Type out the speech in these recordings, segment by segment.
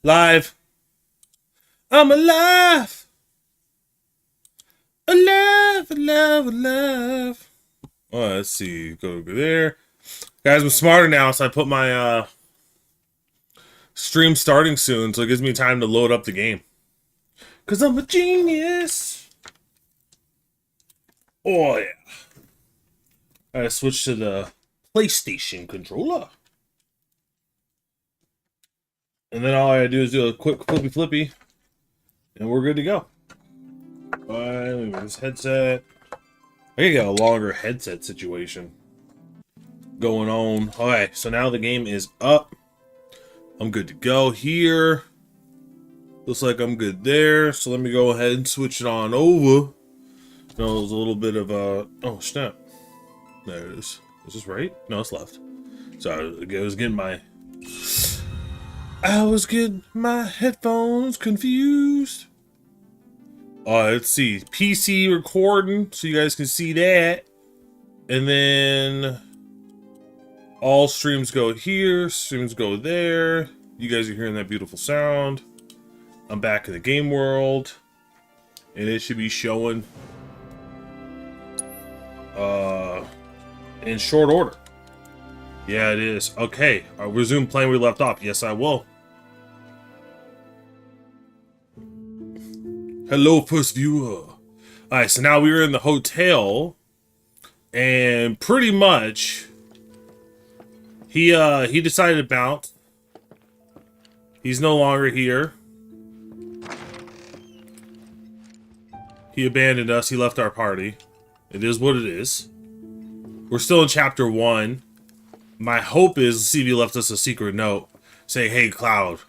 Live. I'm alive. Alive, alive, alive. Oh, let's see. Go over there. Guys, I'm smarter now, so I put my stream starting soon, so it gives me time to load up the game. Because I'm a genius. Oh, yeah. I gotta switch to the PlayStation controller. And then all I gotta do is do a quick flippy, and we're good to go. Alright, let me move this headset. I gotta get a longer headset situation going on. Alright, so now the game is up. I'm good to go here. Looks like I'm good there. So let me go ahead and switch it on over. No, it was a little bit of a... Oh, snap. There it is. Is this right? No, it's left. So I was getting my headphones confused. Let's see. PC recording, so you guys can see that. And then all streams go here, streams go there. You guys are hearing that beautiful sound. I'm back in the game world. And it should be showing in short order. Yeah, it is. Okay, I'll resume playing where we left off. Yes, I will. Hello, first viewer. Alright, so now we were in the hotel, and pretty much he decided to bounce. He's no longer here. He abandoned us. He left our party. It is what it is. We're still in chapter 1. My hope is CV left us a secret note saying, "Hey, Cloud,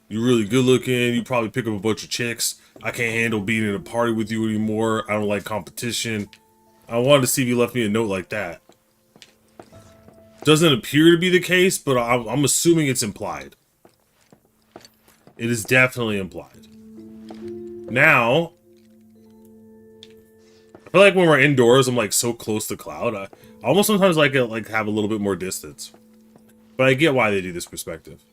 you're really good looking. You probably pick up a bunch of chicks. I can't handle being in a party with you anymore. I don't like competition." I wanted to see if you left me a note like that. Doesn't appear to be the case, but I'm assuming it's implied. It is definitely implied. Now, I feel like when we're indoors, I'm like so close to Cloud. I almost sometimes like it, like have a little bit more distance. But I get why they do this perspective.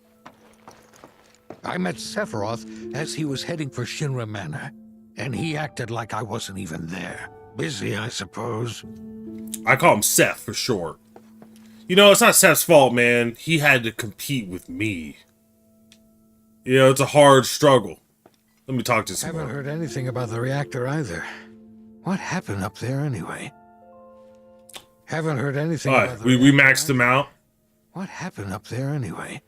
I met Sephiroth as he was heading for Shinra Manor, and he acted like I wasn't even there. Busy, I suppose. I call him Seth for short. You know, it's not Seth's fault, man. He had to compete with me. You know, it's a hard struggle. Let me talk to some Haven't heard anything about the reactor either. What happened up there anyway? Haven't heard anything about the we maxed him out. What happened up there anyway?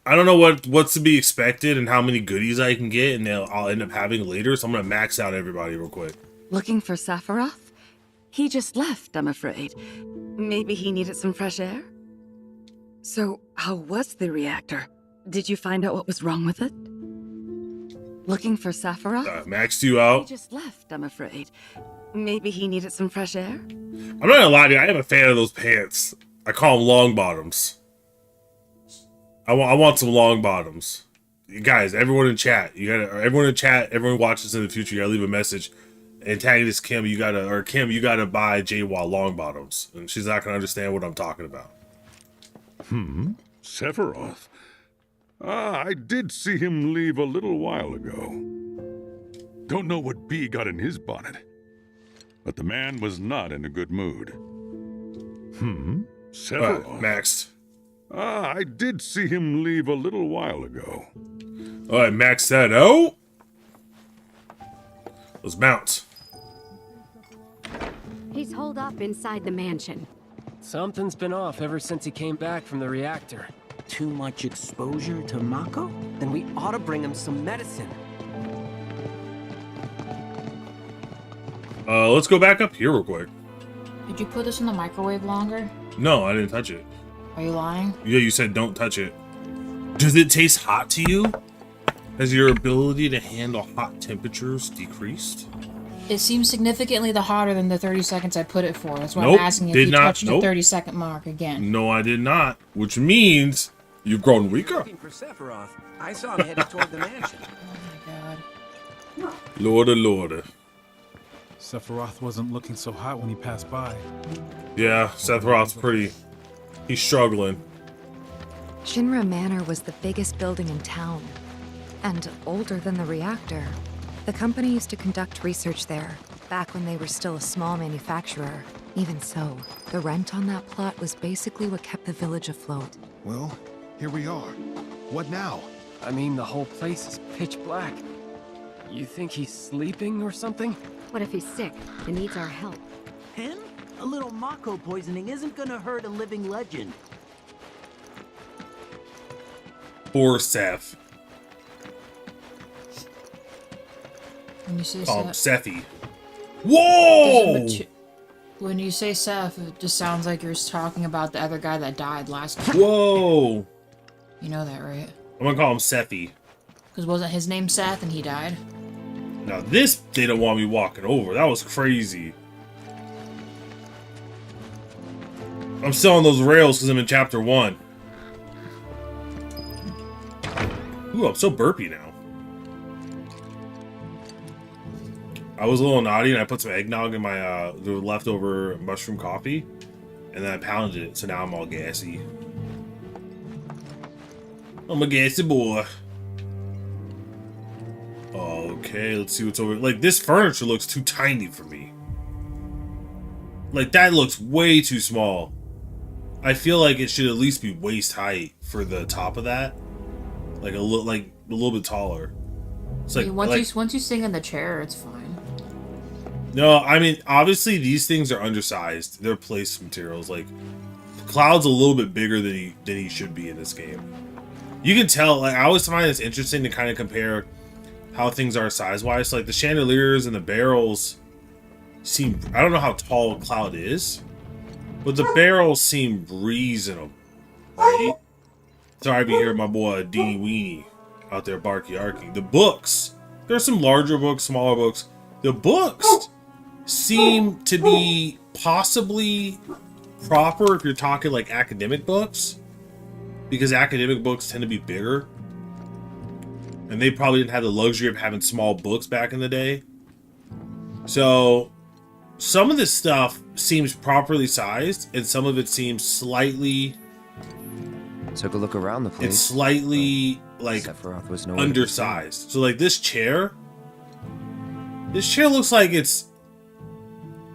I don't know what's to be expected and how many goodies I can get, and I'll end up having later, so I'm gonna max out everybody real quick. Looking for Sephiroth? He just left, I'm afraid. Maybe he needed some fresh air? So, how was the reactor? Did you find out what was wrong with it? Looking for Sephiroth? Maxed you out. He just left, I'm afraid. Maybe he needed some fresh air? I'm not gonna lie to you, I am a fan of those pants. I call them long bottoms. I want some long bottoms. You guys, everyone in chat, everyone watches in the future, you gotta leave a message. Antagonist Kim, you gotta buy Jawa long bottoms. And she's not gonna understand what I'm talking about. Sephiroth. I did see him leave a little while ago. Don't know what bee got in his bonnet, but the man was not in a good mood. Sephiroth. Maxed. I did see him leave a little while ago. Alright, max that out. Let's bounce. He's holed up inside the mansion. Something's been off ever since he came back from the reactor. Too much exposure to Mako? Then we ought to bring him some medicine. Let's go back up here real quick. Did you put this in the microwave longer? No, I didn't touch it. Are you lying? Yeah, you said don't touch it. Does it taste hot to you? Has your ability to handle hot temperatures decreased? It seems significantly hotter than the 30 seconds I put it for. That's why Nope, I'm asking if did you not, touched nope. the 30-second mark again. No, I did not. Which means you've grown weaker. Looking for Sephiroth. I saw him headed toward the mansion. Oh my god. Lorda. Sephiroth wasn't looking so hot when he passed by. Yeah, Sephiroth's pretty... He's struggling. Shinra Manor was the biggest building in town. And older than the reactor. The company used to conduct research there, back when they were still a small manufacturer. Even so, the rent on that plot was basically what kept the village afloat. Well, here we are. What now? I mean, the whole place is pitch black. You think he's sleeping or something? What if he's sick and needs our help? Him? A little Mako poisoning isn't gonna hurt a living legend. Poor Seth. When you say Call him Seth, Sephi. Whoa! when you say Seth, it just sounds like you're talking about the other guy that died last time. Whoa! You know that, right? I'm gonna call him Sephi. Because wasn't his name Seth and he died? Now this, they don't want me walking over. That was crazy. I'm still on those rails because I'm in chapter 1. Ooh, I'm so burpy now. I was a little naughty and I put some eggnog in my the leftover mushroom coffee, and then I pounded it, so now I'm all gassy. I'm a gassy boy. Okay, let's see what's over. Like, this furniture looks too tiny for me. Like, that looks way too small. I feel like it should at least be waist height for the top of that. Like a little bit taller. It's like, once you sing in the chair, it's fine. No, I mean, obviously these things are undersized. They're place materials. Like, Cloud's a little bit bigger than he should be in this game. You can tell. Like, I always find it's interesting to kind of compare how things are size-wise. Like, the chandeliers and the barrels seem... I don't know how tall Cloud is, but the barrels seem reasonable, right? Sorry if you hear my boy Deanie Weenie out there barky-arky. The books. There's some larger books, smaller books. The books seem to be possibly proper if you're talking like academic books, because academic books tend to be bigger, and they probably didn't have the luxury of having small books back in the day. So some of this stuff seems properly sized, and some of it seems slightly... Took a look around the place. It's slightly like Sephiroth was undersized. So like this chair looks like it's...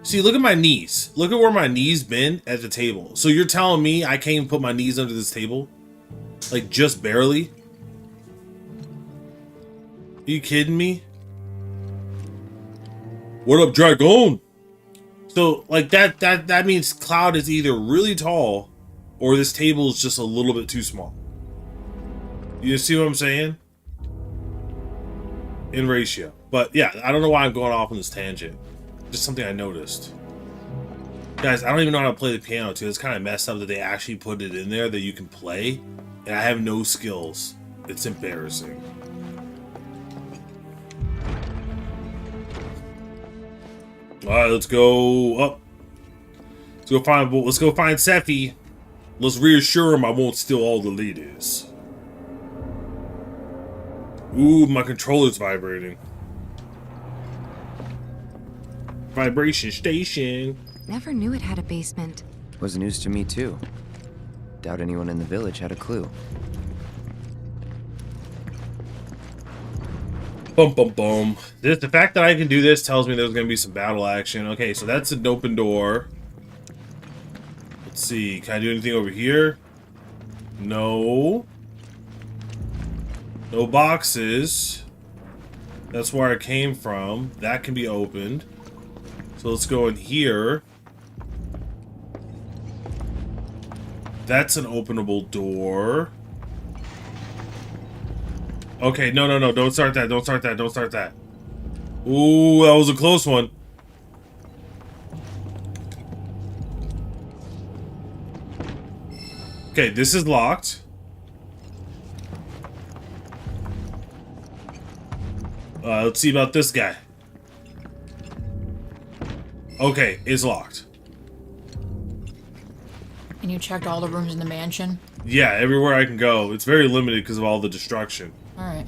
See, look at my knees. Look at where my knees been at the table. So you're telling me I can't even put my knees under this table? Like, just barely? Are you kidding me? What up, Dragon? So, like, that means Cloud is either really tall, or this table is just a little bit too small. You see what I'm saying? In ratio. But yeah, I don't know why I'm going off on this tangent. Just something I noticed. Guys, I don't even know how to play the piano too. It's kind of messed up that they actually put it in there that you can play, and I have no skills. It's embarrassing. Alright, let's go up. Let's go find Sephi. Let's reassure him I won't steal all the ladies. Ooh, my controller's vibrating. Vibration station. Never knew it had a basement. Was news to me too. Doubt anyone in the village had a clue. Bum bum bum. The fact that I can do this tells me there's gonna be some battle action. Okay, so that's an open door. Let's see. Can I do anything over here? No. No boxes. That's where I came from. That can be opened. So let's go in here. That's an openable door. Okay, no. Don't start that. Don't start that. Don't start that. Ooh, that was a close one. Okay, this is locked. Let's see about this guy. Okay, it's locked. And you checked all the rooms in the mansion? Yeah, everywhere I can go. It's very limited because of all the destruction. Alright.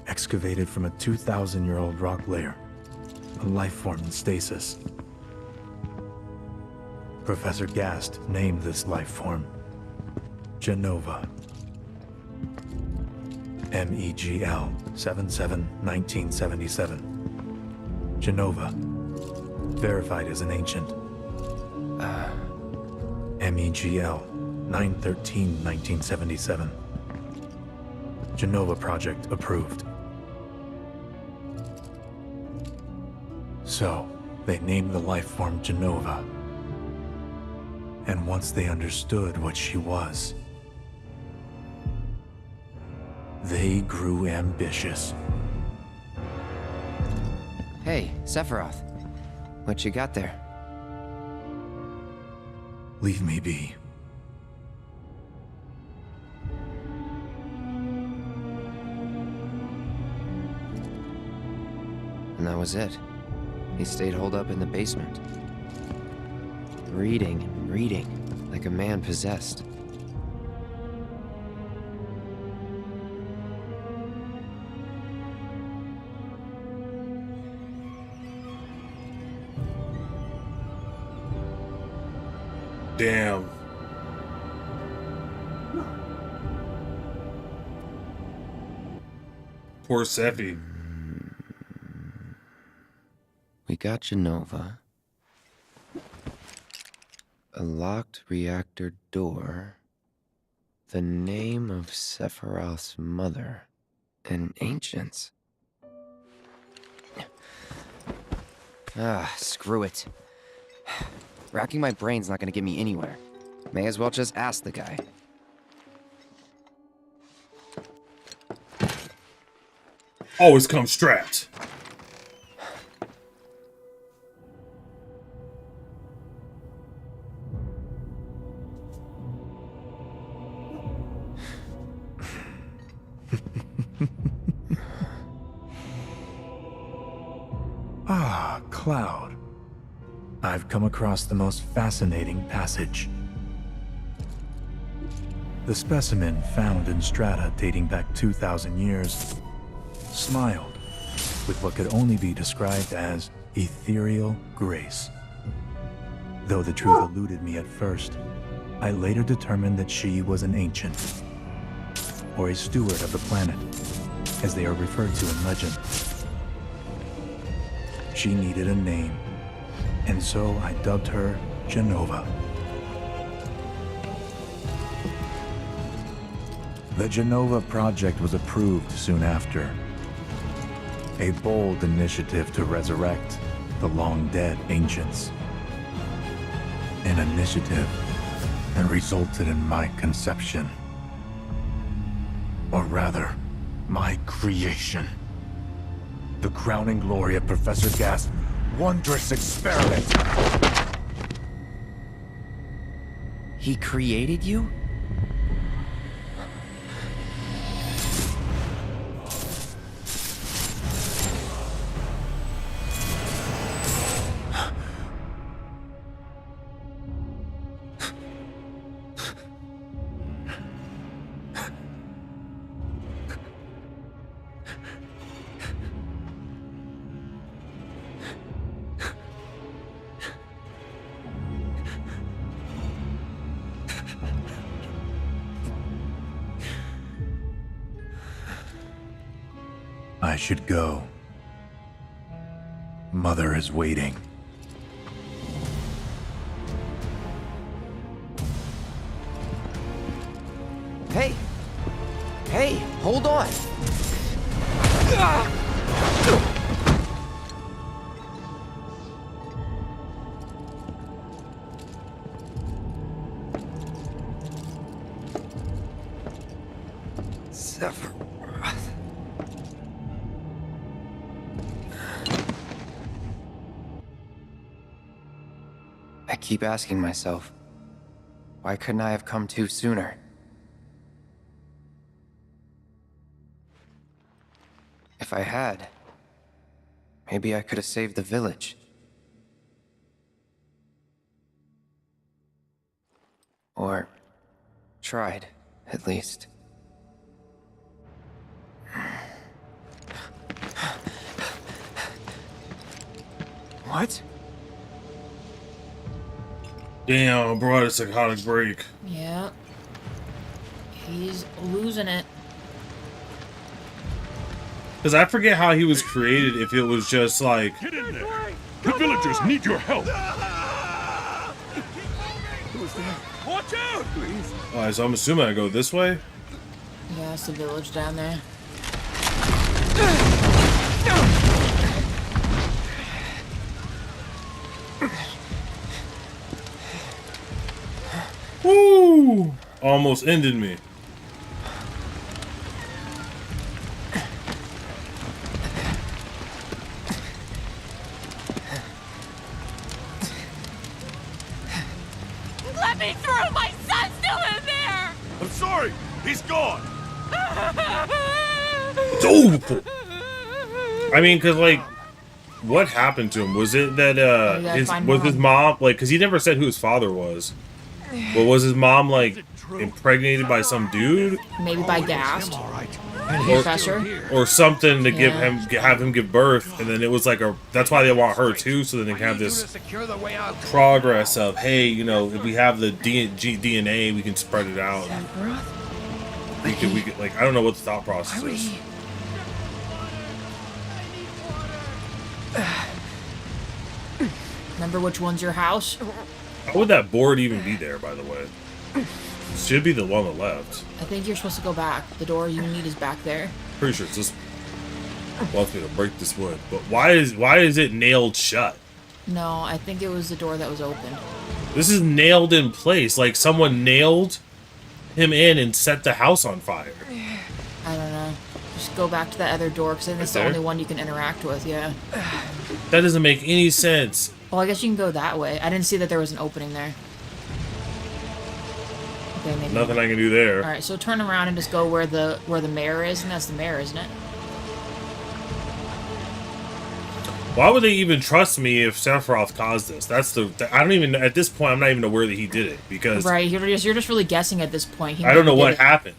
Excavated from a 2,000-year-old rock layer. A life form in stasis. Professor Gast named this life form Genova. MEGL 77-1977. Genova. Verified as an ancient. MEGL 9/13/1977. Genova project approved. So, they named the life form Genova. And once they understood what she was, they grew ambitious. Hey, Sephiroth. What you got there? Leave me be. And that was it. He stayed holed up in the basement. Reading and reading, like a man possessed. Damn. Poor Sephi. We got Genova. A locked reactor door. The name of Sephiroth's mother. And ancients. Screw it. Racking my brain's not gonna get me anywhere. May as well just ask the guy. Always come strapped. Ah, Cloud. I've come across the most fascinating passage. The specimen found in strata dating back 2,000 years smiled with what could only be described as ethereal grace. Though the truth eluded me at first, I later determined that she was an ancient, or a steward of the planet, as they are referred to in legend. She needed a name, and so I dubbed her Genova. The Genova project was approved soon after. A bold initiative to resurrect the long-dead ancients. An initiative that resulted in my conception. Or rather, my creation. The crowning glory of Professor Gasp's wondrous experiment. He created you? I should go. Mother is waiting. Hey! Hey, hold on! Sephiroth. I keep asking myself, why couldn't I have come to sooner? If I had, maybe I could have saved the village. Or tried, at least. What? Damn, bro, had a psychotic break. Yeah. He's losing it. Because I forget how he was created, if it was just like... Get in there! The villagers need your help! Who's there? Watch out! Please. Alright, so I'm assuming I go this way? Yeah, it's the village down there. Woo! Almost ended me. Let me through! My son's still in there! I'm sorry! He's gone! It's awful. I mean, because, like, what happened to him? Was it that, his mom, like, because he never said who his father was. But was his mom, like, impregnated by some dude? Maybe by Gast. Or something to have him give birth, and then it was like that's why they want her too, so then they can have this progress of, hey, you know, if we have the DNA, we can spread it out. We could, like, I don't know what the thought process is. Remember which one's your house? How would that board even be there, by the way? It should be the one on the left. I think you're supposed to go back. The door you need is back there. Pretty sure it's this. Wants me to break this wood, but why is it nailed shut? No, I think it was the door that was opened. This is nailed in place, like someone nailed him in and set the house on fire. I don't know. Just go back to that other door, because I think it's the only one you can interact with, yeah. That doesn't make any sense. Well, I guess you can go that way. I didn't see that there was an opening there. Okay, maybe nothing I can do there. Alright, so turn around and just go where the mayor is, and that's the mayor, isn't it? Why would they even trust me if Sephiroth caused this? That's I don't even, at this point, I'm not even aware that he did it, because... Right, you're just really guessing at this point. I don't know what happened.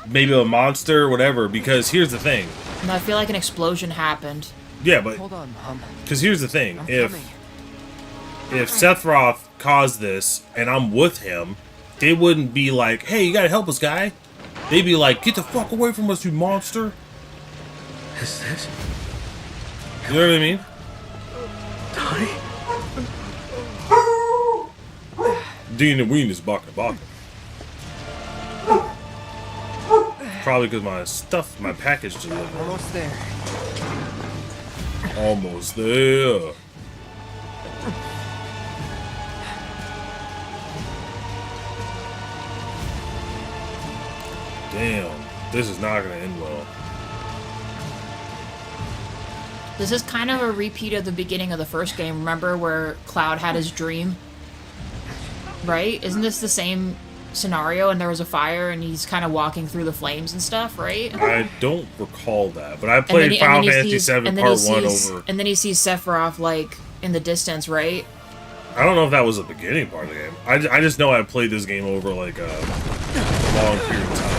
Maybe a monster, whatever, because here's the thing. No, I feel like an explosion happened. Yeah, but... Hold on, Mom. Because here's the thing. If Sephiroth caused this, and I'm with him, they wouldn't be like, hey, you gotta help us, guy. They'd be like, get the fuck away from us, you monster. Is this... You know what I mean? Dean Ween is baka. Probably because my package delivered. Almost there. Almost there. Damn, this is not gonna end well. This is kind of a repeat of the beginning of the first game. Remember where Cloud had his dream? Right? Isn't this the same scenario, and there was a fire and he's kind of walking through the flames and stuff, right? I don't recall that, but I played Final Fantasy VII Part 1 over... And then he sees Sephiroth, like, in the distance, right? I don't know if that was the beginning part of the game. I just know I played this game over, like, a long period of time.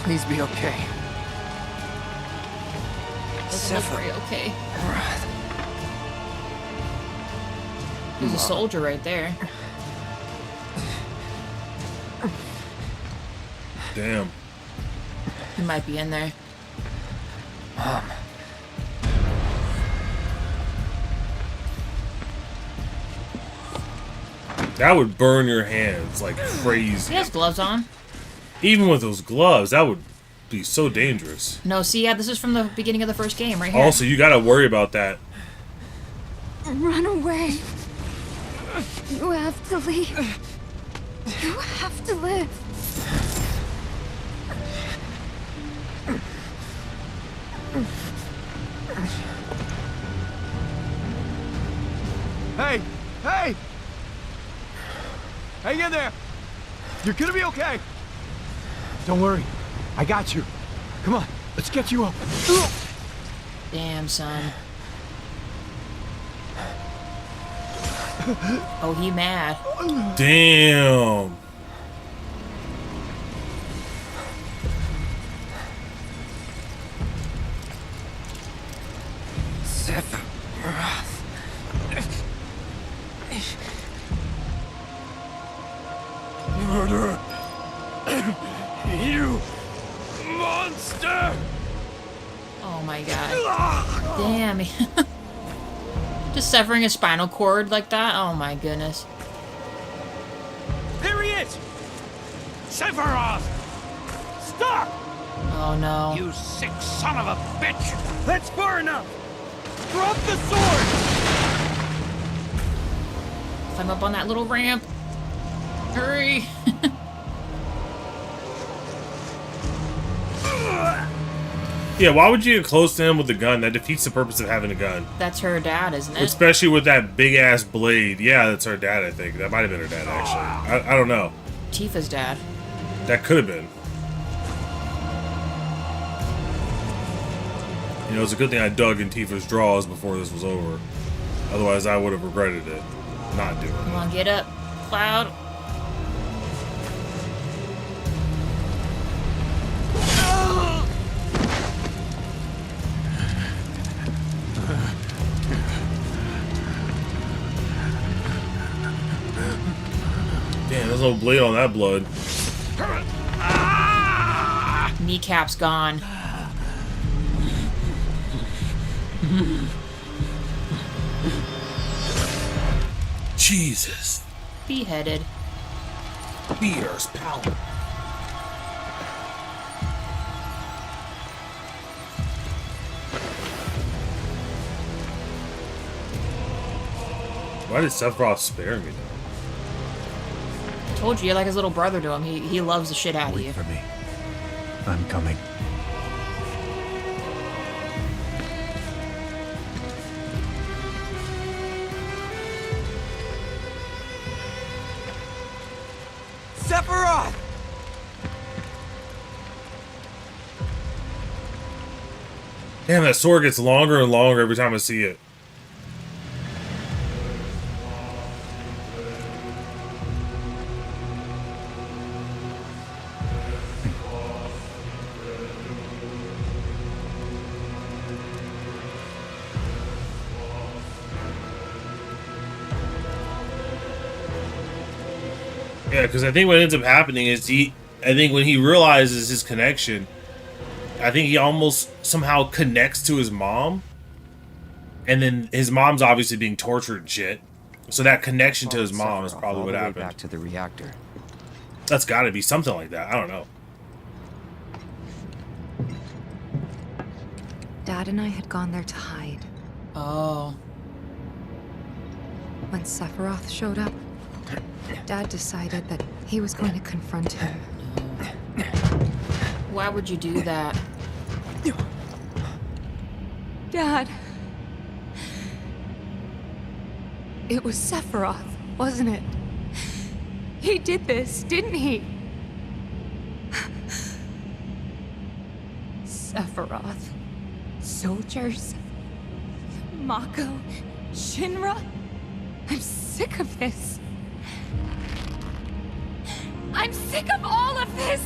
Please be okay. Doesn't look very okay. There's a soldier right there. Damn. He might be in there. Mom. That would burn your hands like crazy. He has gloves on. Even with those gloves, that would be so dangerous. No, see, yeah, this is from the beginning of the first game, right here. Also, you gotta worry about that. Run away. You have to leave. You have to live. Hey! Hey! Hang in there! You're gonna be okay! Don't worry. I got you. Come on, let's get you up. Damn, son. Oh, he mad. Damn. Sephiroth. Murderer! You monster! Oh my god. Damn. Just severing a spinal cord like that? Oh my goodness. There he is! Sephiroth! Stop! Oh no. You sick son of a bitch! That's far enough! Drop the sword! Climb up on that little ramp. Hurry! Yeah, why would you get close to him with a gun? That defeats the purpose of having a gun. That's her dad, isn't it? Especially with that big-ass blade. Yeah, that's her dad, I think. That might have been her dad, actually. I don't know. Tifa's dad. That could have been. You know, it's a good thing I dug in Tifa's drawers before this was over. Otherwise, I would have regretted it. Not doing it. Come on, get up, Cloud. Damn, there's no blade on that blood. Kneecap's gone. Jesus. Beheaded. Beer's power. Why did Sephiroth spare me though? I told you, you're like his little brother to him. He loves the shit out of you. Wait for me. I'm coming. Sephiroth! Damn, that sword gets longer and longer every time I see it. Yeah, because I think what ends up happening is I think when he realizes his connection, I think he almost somehow connects to his mom. And then his mom's obviously being tortured and shit. So that connection to his mom is probably what happened. Back to the reactor. That's got to be something like that. I don't know. Dad and I had gone there to hide. Oh. When Sephiroth showed up, Dad decided that he was going to confront him. Why would you do that? Dad! It was Sephiroth, wasn't it? He did this, didn't he? Sephiroth. Soldiers. Mako. Shinra. I'm sick of this. I'm sick of all of this!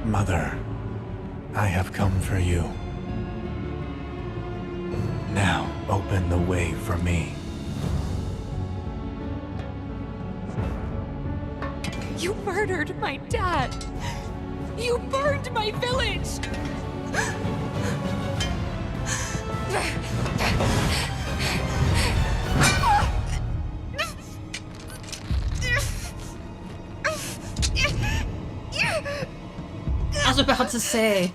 Mother, I have come for you. Now open the way for me. You murdered my dad! You burned my village! I was about to say.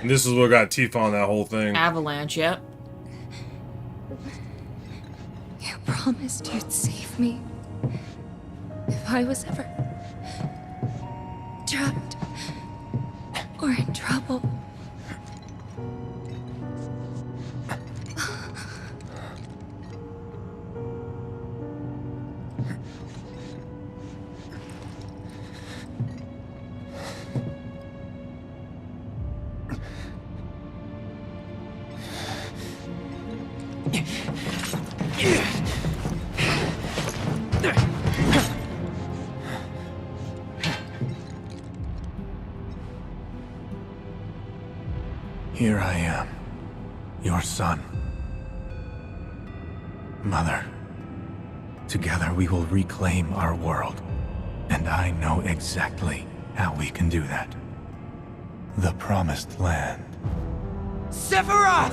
And this is what got Tifa on that whole thing. Avalanche, yep. You promised you'd save me if I was ever trapped or in trouble. Here I am, your son. Mother, together we will reclaim our world. And I know exactly how we can do that. The Promised Land. Sephiroth!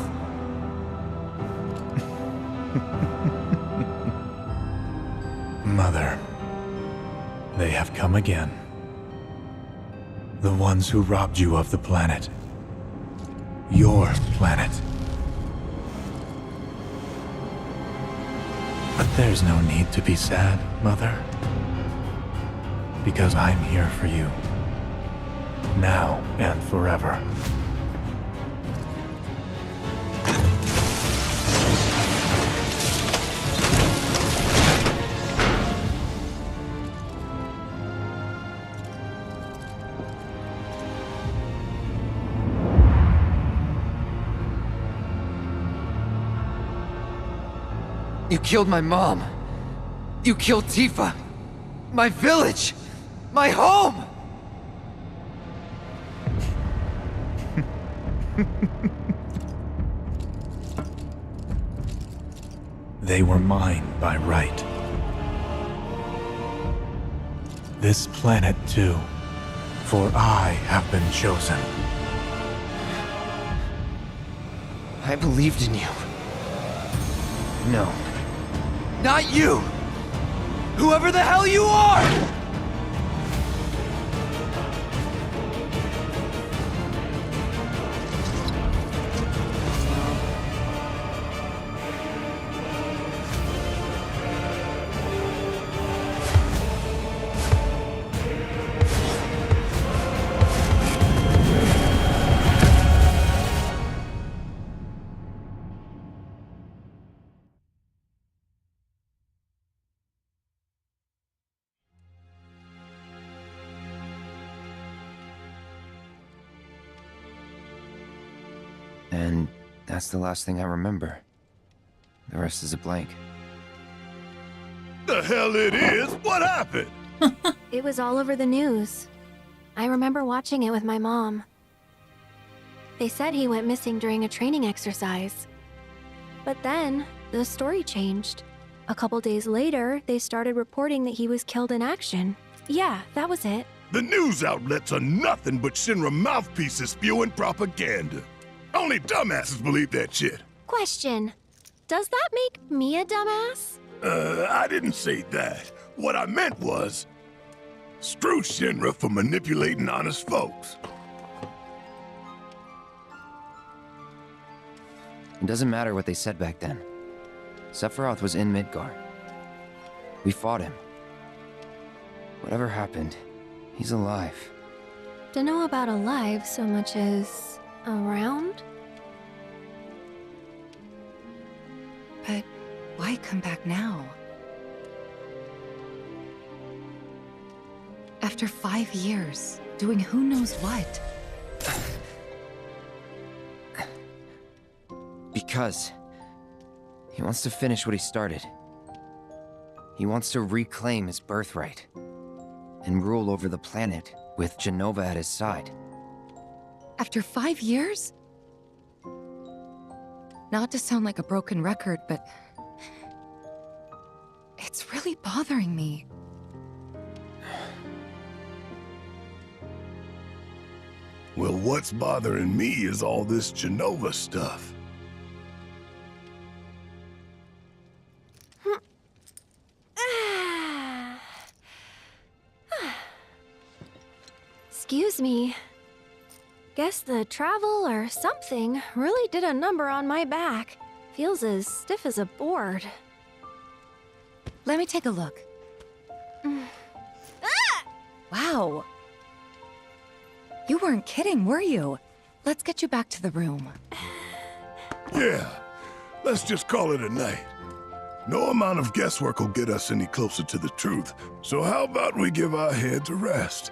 Mother, they have come again. The ones who robbed you of the planet. Your planet. But there's no need to be sad, Mother. Because I'm here for you. Now and forever. You killed my mom. You killed Tifa. My village. My home. They were mine by right. This planet too, for I have been chosen. I believed in you. No. Not you! Whoever the hell you are! And that's the last thing I remember. The rest is a blank. The hell it is? What happened? It was all over the news. I remember watching it with my mom. They said he went missing during a training exercise. But then, the story changed. A couple days later, they started reporting that he was killed in action. Yeah, that was it. The news outlets are nothing but Shinra mouthpieces spewing propaganda. Only dumbasses believe that shit. Question. Does that make me a dumbass? I didn't say that. What I meant was, screw Shinra for manipulating honest folks. It doesn't matter what they said back then. Sephiroth was in Midgar. We fought him. Whatever happened, he's alive. Don't know about alive so much as around? But why come back now? After 5 years, doing who knows what? Because he wants to finish what he started. He wants to reclaim his birthright and rule over the planet with Jenova at his side. After 5 years? Not to sound like a broken record, but it's really bothering me. Well, what's bothering me is all this Jenova stuff. Excuse me. Guess the travel or something really did a number on my back. Feels as stiff as a board. Let me take a look. Wow. You weren't kidding, were you? Let's get you back to the room. Yeah, let's just call it a night. No amount of guesswork will get us any closer to the truth, so how about we give our heads a rest?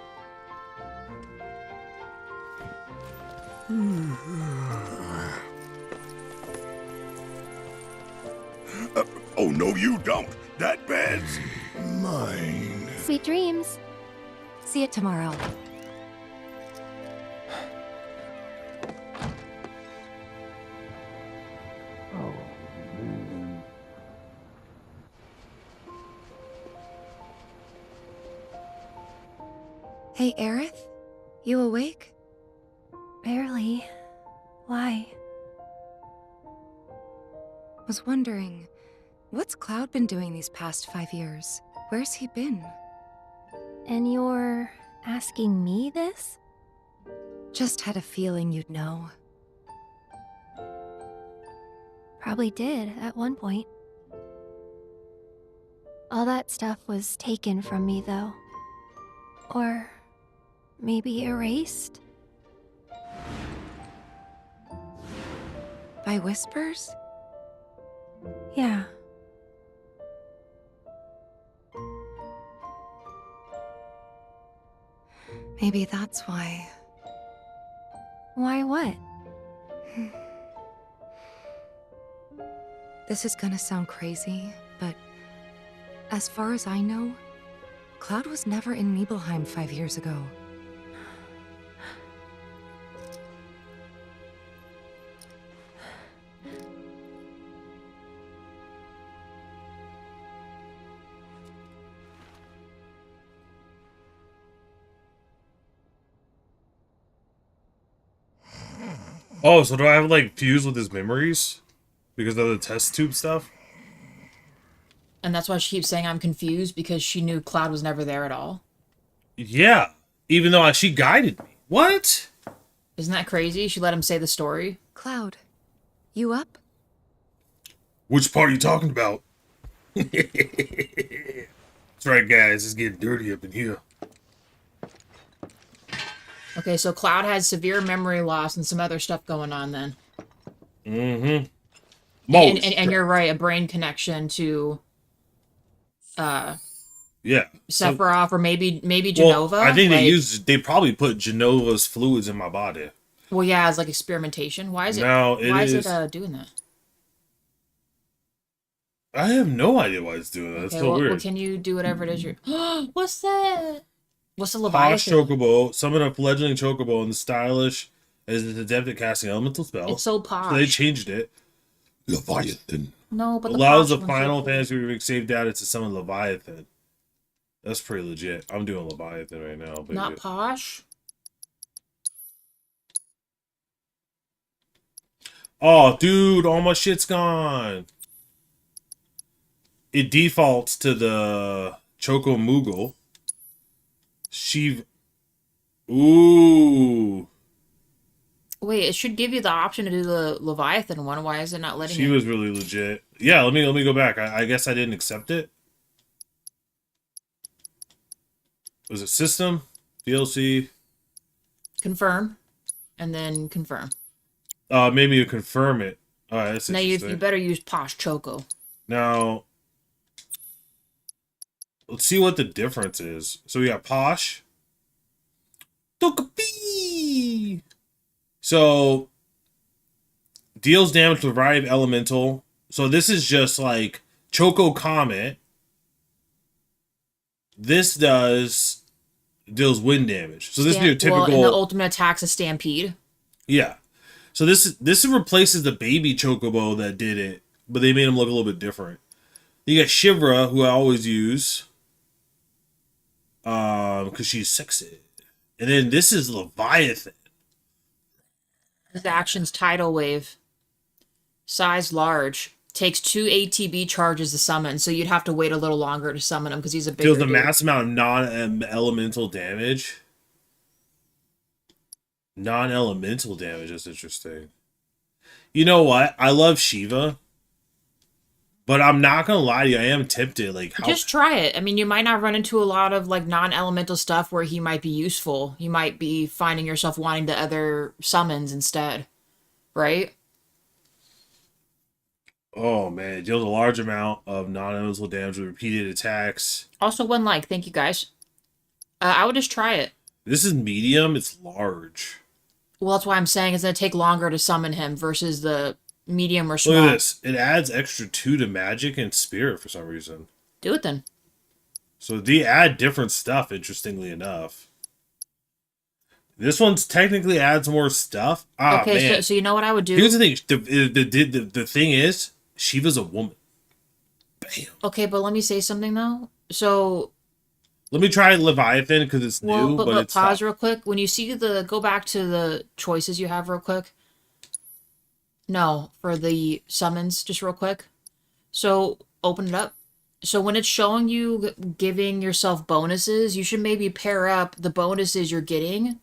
Oh, no you don't. That bed's mine. Sweet dreams. See you tomorrow. Hey, Aerith? You awake? Barely. Why? Was wondering, what's Cloud been doing these past 5 years? Where's he been? And you're asking me this? Just had a feeling you'd know. Probably did at one point. All that stuff was taken from me, though. Or maybe erased? By whispers? Yeah. Maybe that's why. Why what? This is gonna sound crazy, but as far as I know, Cloud was never in Nibelheim 5 years ago. Oh, so do I have like fused with his memories because of the test tube stuff? And that's why she keeps saying I'm confused, because she knew Cloud was never there at all. Yeah, even though she guided me. What? Isn't that crazy? She let him say the story. Cloud, you up? Which part are you talking about? That's right, guys. It's getting dirty up in here. Okay, so Cloud has severe memory loss and some other stuff going on then. Mm-hmm. And you're right, a brain connection to yeah, Sephiroth, or maybe Jenova. Well, I think they probably put Genova's fluids in my body. Well, yeah, as like experimentation. Why is it? No, why is it doing that? I have no idea why it's doing that. That's so weird. Well, can you do whatever it is you're... What's that? What's the Posh Leviathan? Chocobo. Summon a fledgling Chocobo and the stylish as it's adept at casting elemental spells. It's so posh. So they changed it. Leviathan. No, but allows the posh Final one's so Fantasy remake save data to summon Leviathan. That's pretty legit. I'm doing Leviathan right now. Baby. Not posh? Oh, dude, all my shit's gone. It defaults to the Choco Moogle. Ooh. Wait, it should give you the option to do the Leviathan one. Why is it not letting She was really legit. Yeah, let me go back. I guess I didn't accept it. Was it system? DLC? Confirm. And then confirm. Maybe you confirm it. Alright, that's now you interesting. better use Posh Choco. Now, let's see what the difference is. So we got Posh. Tokapi! So, deals damage to a variety of elemental. So this is just like Choco Comet. This deals wind damage. So this would be a typical... Well, and the ultimate attack's a Stampede. Yeah. So this replaces the baby Chocobo that did it, but they made him look a little bit different. You got Shivra, who I always use. Because she's sexy. And then this is Leviathan. His action's Tidal Wave. Size large. Takes 2 ATB charges to summon, so you'd have to wait a little longer to summon him because he's a bigger Deals a dude. mass amount of non-elemental damage. Non-elemental damage is interesting. You know what? I love Shiva, but I'm not gonna lie to you. I am tempted. Like, how... Just try it. I mean, you might not run into a lot of like non-elemental stuff where he might be useful. You might be finding yourself wanting to other summons instead, right? Oh man, it deals a large amount of non-elemental damage with repeated attacks. Also, one like. Thank you guys. I would just try it. This is medium. It's large. Well, that's why I'm saying it's gonna take longer to summon him versus the medium or small. Look at this. It adds extra 2 to magic and spirit for some reason. Do it then. So they add different stuff, interestingly enough. This one's technically adds more stuff. Ah, okay, man. So you know what I would do? Here's the thing. The thing is, Shiva's a woman. Bam. Okay, but let me say something though. So let me try Leviathan because it's new, but it's pause real quick. When you see go back to the choices you have real quick. No, for the summons, just real quick. So open it up. So when it's showing you giving yourself bonuses, you should maybe pair up the bonuses you're getting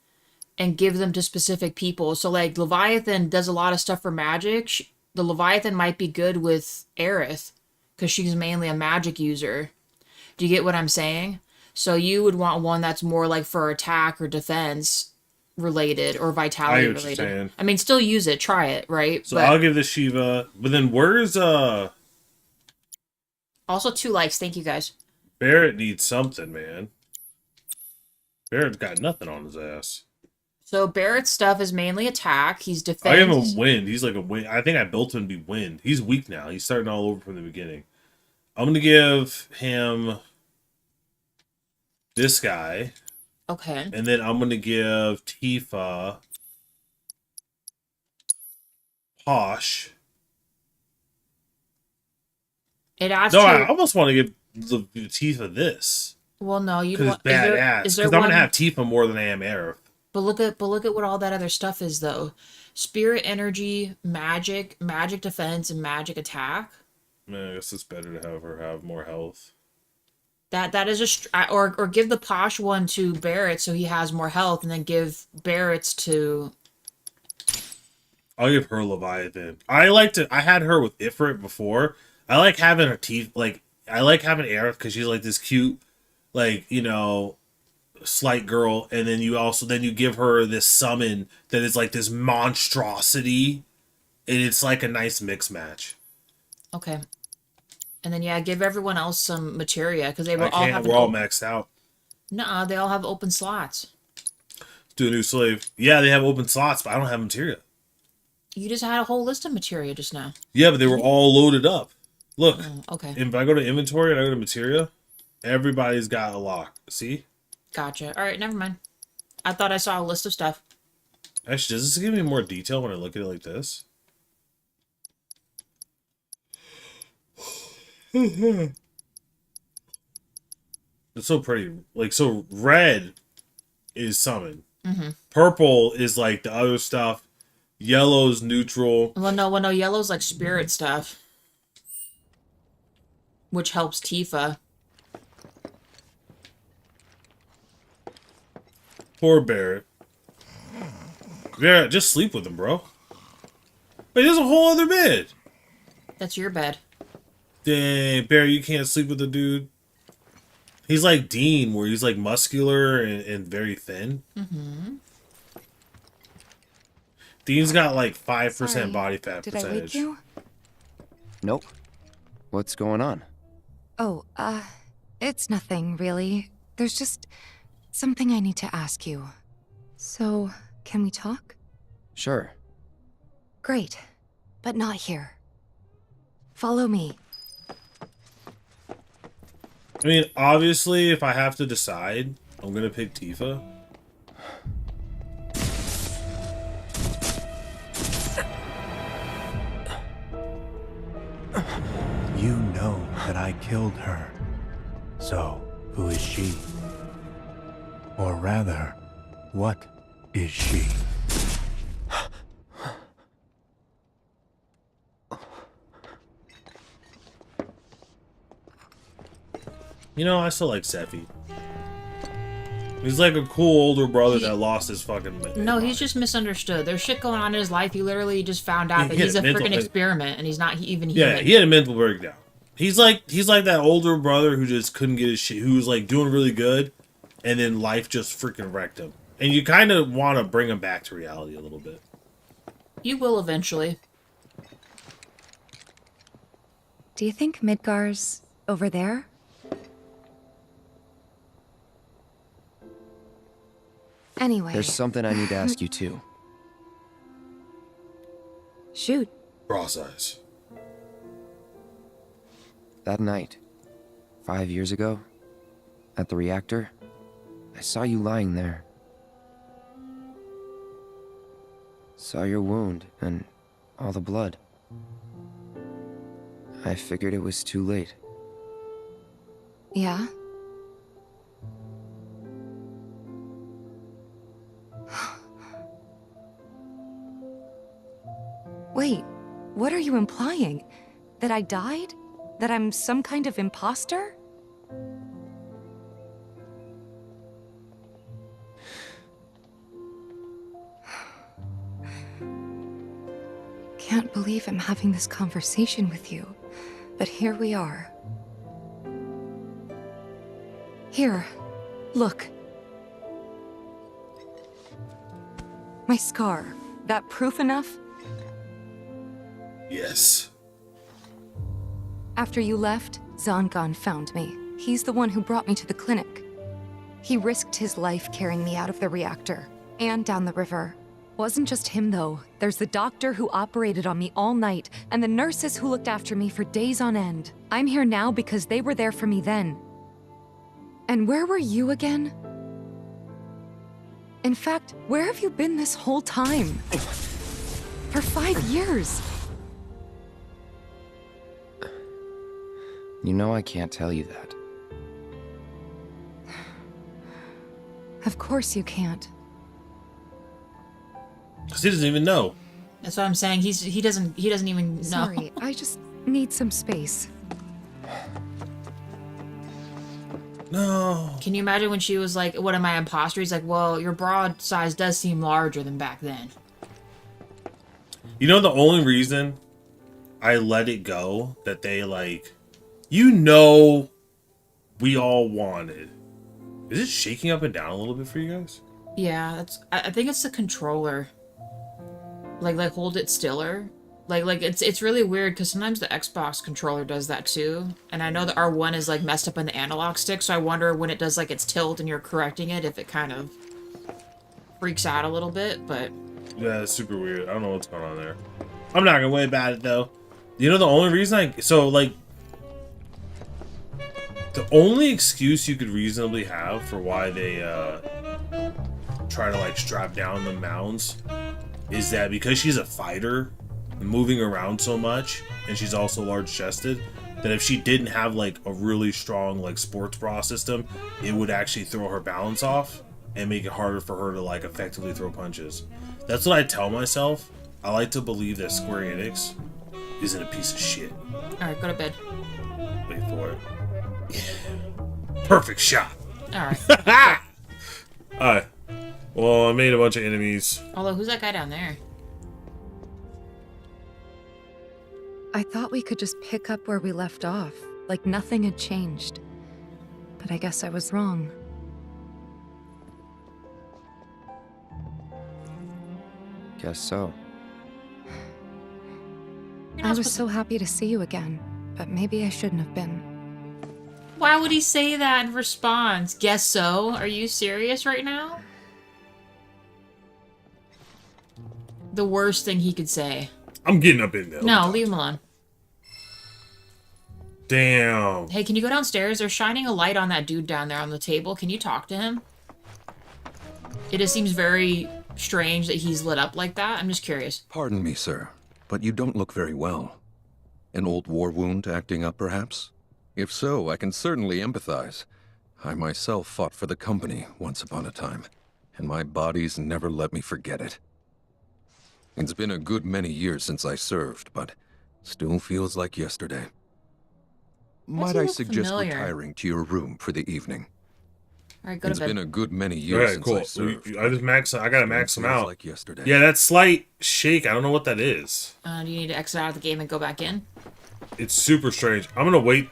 and give them to specific people. So like Leviathan does a lot of stuff for magic. The Leviathan might be good with Aerith because she's mainly a magic user. Do you get what I'm saying? So you would want one that's more like for attack or defense related or vitality related. I mean, still use it, try it, right? So I'll give the Shiva, but then where's also 2 likes, thank you guys. Barrett needs something, man. Barrett's got nothing on his ass. So Barrett's stuff is mainly attack. He's defense. I give him wind. He's like a wind. I think I built him to be wind. He's weak now. He's starting all over from the beginning. I'm gonna give him this guy. Okay. And then I'm gonna give Tifa Posh. It adds I almost want to give Tifa this. Well, no, you don't. Because it's badass. Because I'm gonna have Tifa more than I am Aerith. But look at what all that other stuff is though. Spirit energy, magic defense, and magic attack. Man, I guess it's better to have her have more health. That is or give the Posh one to Barrett so he has more health, and then give Barrett's to. I'll give her Leviathan. I had her with Ifrit before. I like having her teeth. Like I like having Aerith because she's like this cute, like slight girl, and then you give her this summon that is like this monstrosity, and it's like a nice mix match. Okay. And then give everyone else some materia because they will all have. We're all maxed out. Nuh-uh, they all have open slots. Do a new slave. Yeah, they have open slots, but I don't have materia. You just had a whole list of materia just now. Yeah, but they were all loaded up. Look. Okay. If I go to inventory and I go to materia, everybody's got a lock. See? Gotcha. All right, never mind. I thought I saw a list of stuff. Actually, does this give me more detail when I look at it like this? It's so pretty. Like, so red is summon. Mm-hmm. Purple is like the other stuff. Yellow's neutral. Well, no, yellow's like spirit stuff. Which helps Tifa. Poor Barrett. Yeah, just sleep with him, bro. Wait, there's a whole other bed. That's your bed. Dang, Barrett, you can't sleep with the dude. He's like Dean, where he's like muscular and very thin. Mm-hmm. Dean's got like 5% Sorry, body fat did percentage. I wake you? Nope. What's going on? Oh, it's nothing, really. There's just something I need to ask you. So, can we talk? Sure. Great. But not here. Follow me. I mean, obviously, if I have to decide, I'm gonna pick Tifa. You know that I killed her. So, who is she? Or rather, what is she? You know, I still like Sephi. He's like a cool older brother that lost his fucking... No, he's just misunderstood. There's shit going on in his life. He literally just found out that he's a freaking experiment and he's not even human. Yeah, he had a mental breakdown. He's like that older brother who just couldn't get his shit, who was like doing really good, and then life just freaking wrecked him. And you kind of want to bring him back to reality a little bit. You will eventually. Do you think Midgar's over there? Anyway. There's something I need to ask you too. Shoot. Cross eyes. That night, 5 years ago, at the reactor, I saw you lying there. Saw your wound and all the blood. I figured it was too late. Yeah? Wait, what are you implying? That I died? That I'm some kind of imposter? Can't believe I'm having this conversation with you, but here we are. Here, look. My scar. That proof enough? Yes. After you left, Zangan found me. He's the one who brought me to the clinic. He risked his life carrying me out of the reactor and down the river. Wasn't just him, though. There's the doctor who operated on me all night, and the nurses who looked after me for days on end. I'm here now because they were there for me then. And where were you again? In fact, where have you been this whole time? For 5 years. You know I can't tell you that. Of course you can't. Because he doesn't even know. That's what I'm saying. He doesn't even know. Sorry, I just need some space. No. Can you imagine when she was like, what am I, imposter? He's like, well, your broad size does seem larger than back then. You know the only reason I let it go, that they like, you know, we all wanted. Is it shaking up and down a little bit for you guys? Yeah, I think it's the controller. Like hold it stiller. Like it's really weird because sometimes the Xbox controller does that too. And I know the R1 is like messed up on the analog stick, so I wonder when it does like its tilt and you're correcting it, if it kind of freaks out a little bit, but... Yeah, it's super weird. I don't know what's going on there. I'm not gonna worry about it though. You know the only reason the only excuse you could reasonably have for why they try to like strap down the mounds is that because she's a fighter moving around so much and she's also large chested, that if she didn't have like a really strong like sports bra system, it would actually throw her balance off and make it harder for her to like effectively throw punches. That's what I tell myself. I like to believe that Square Enix isn't a piece of shit. Alright, go to bed. Wait for it. Yeah. Perfect shot. Alright. Alright. Well, I made a bunch of enemies. Although, who's that guy down there? I thought we could just pick up where we left off, like nothing had changed. But I guess I was wrong. Guess so. I was so happy to see you again, but maybe I shouldn't have been. Why would he say that in response? Guess so? Are you serious right now? The worst thing he could say. I'm getting up in there. No, leave him alone. Damn. Hey, can you go downstairs? They're shining a light on that dude down there on the table. Can you talk to him? It just seems very strange that he's lit up like that. I'm just curious. Pardon me, sir, but you don't look very well. An old war wound acting up, perhaps? If so, I can certainly empathize. I myself fought for the company once upon a time, and my body's never let me forget it. It's been a good many years since I served, but still feels like yesterday. Might I suggest retiring to your room for the evening? All right, go to It's bed. been a good many All years right, cool. since I served. I just max. I gotta max them out. Like yesterday. Yeah, that slight shake. I don't know what that is. Do you need to exit out of the game and go back in? It's super strange. I'm gonna wait.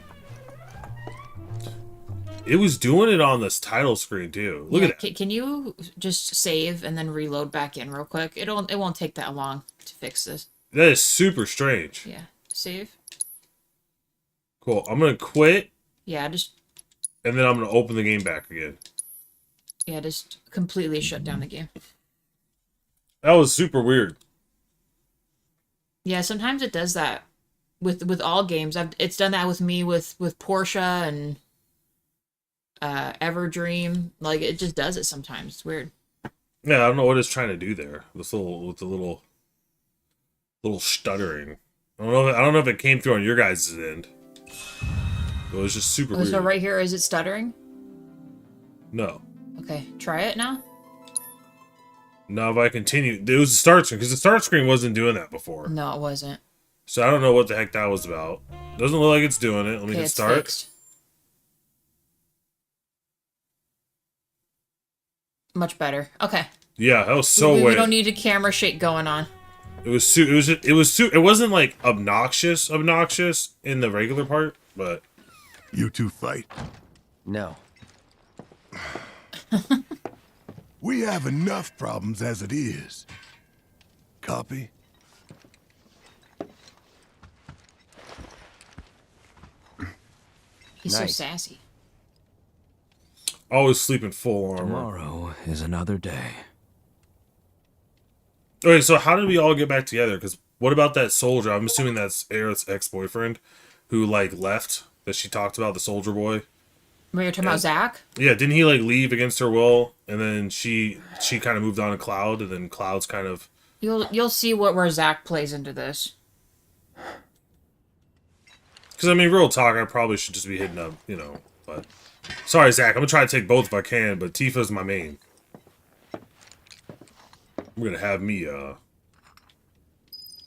It was doing it on this title screen too. Look at that. Can you just save and then reload back in real quick? It won't take that long to fix this. That is super strange. Yeah, save. Cool. I'm gonna quit. Yeah, just And then I'm gonna open the game back again. yeah, just completely shut down the game. That was super weird. Yeah, sometimes it does that with all games. It's done that with me with Portia and Everdream. Like it just does it sometimes. It's weird. Yeah, I don't know what it's trying to do there. This little stuttering. I don't know if it came through on your guys' end. It was just super weird. So right here, is it stuttering? No. Okay, try it now. Now if I continue, it was the start screen because the start screen wasn't doing that before. No, it wasn't. So I don't know what the heck that was about. Doesn't look like it's doing it. Let me Okay, hit it's start. fixed. Much better. Okay. Yeah, that was so we weird. don't need a camera shake going on. It wasn't like obnoxious in the regular part, but You two fight. No. We have enough problems as it is. Copy? He's so sassy. always sleep in full armor. Tomorrow is another day. Okay, so how did we all get back together? Because what about that soldier? I'm assuming that's Aerith's ex-boyfriend who, like, left, that she talked about, the soldier boy. Wait, you're talking about Zach? Yeah, didn't he, like, leave against her will? And then she kind of moved on to Cloud, and then Cloud's kind of... You'll see where Zach plays into this. Because, I mean, real talk, I probably should just be hitting up, you know, but... Sorry, Zach, I'm going to try to take both if I can, but Tifa's my main. I'm going to have me,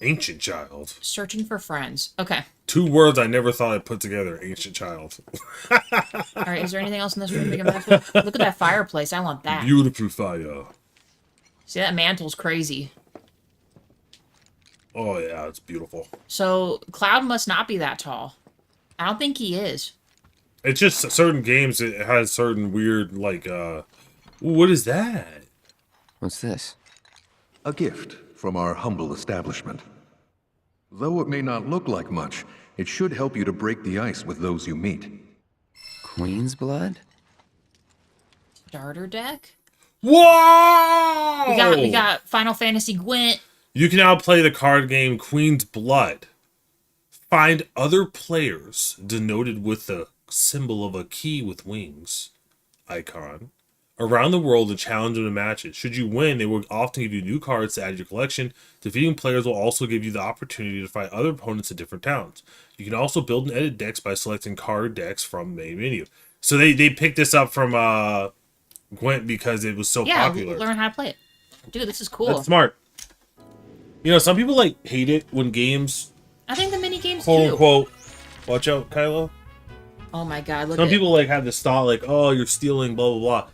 Ancient Child. Searching for friends. Okay. 2 words I never thought I'd put together, Ancient Child. Alright, is there anything else in this room we can mess with? Look at that fireplace, I want that. Beautiful fire. See, that mantle's crazy. Oh, yeah, it's beautiful. So, Cloud must not be that tall. I don't think he is. It's just certain games, it has certain weird, like, what is that? What's this? A gift from our humble establishment. Though it may not look like much, it should help you to break the ice with those you meet. Queen's blood? Starter deck? Whoa! We got Final Fantasy Gwent. You can now play the card game Queen's Blood. Find other players denoted with the symbol of a key with wings icon around the world and challenge them to matches. Should you win, they will often give you new cards to add to your collection. Defeating players will also give you the opportunity to fight other opponents in different towns. You can also build and edit decks by selecting card decks from the main menu. So they picked this up from Gwent because it was so popular. Yeah, learn how to play it. Dude, this is cool. That's smart. You know, some people like hate it when games, I think the mini game's quote cute. unquote, watch out, Kylo. Oh my god, look Some at people like have this thought like, oh, you're stealing, blah blah blah.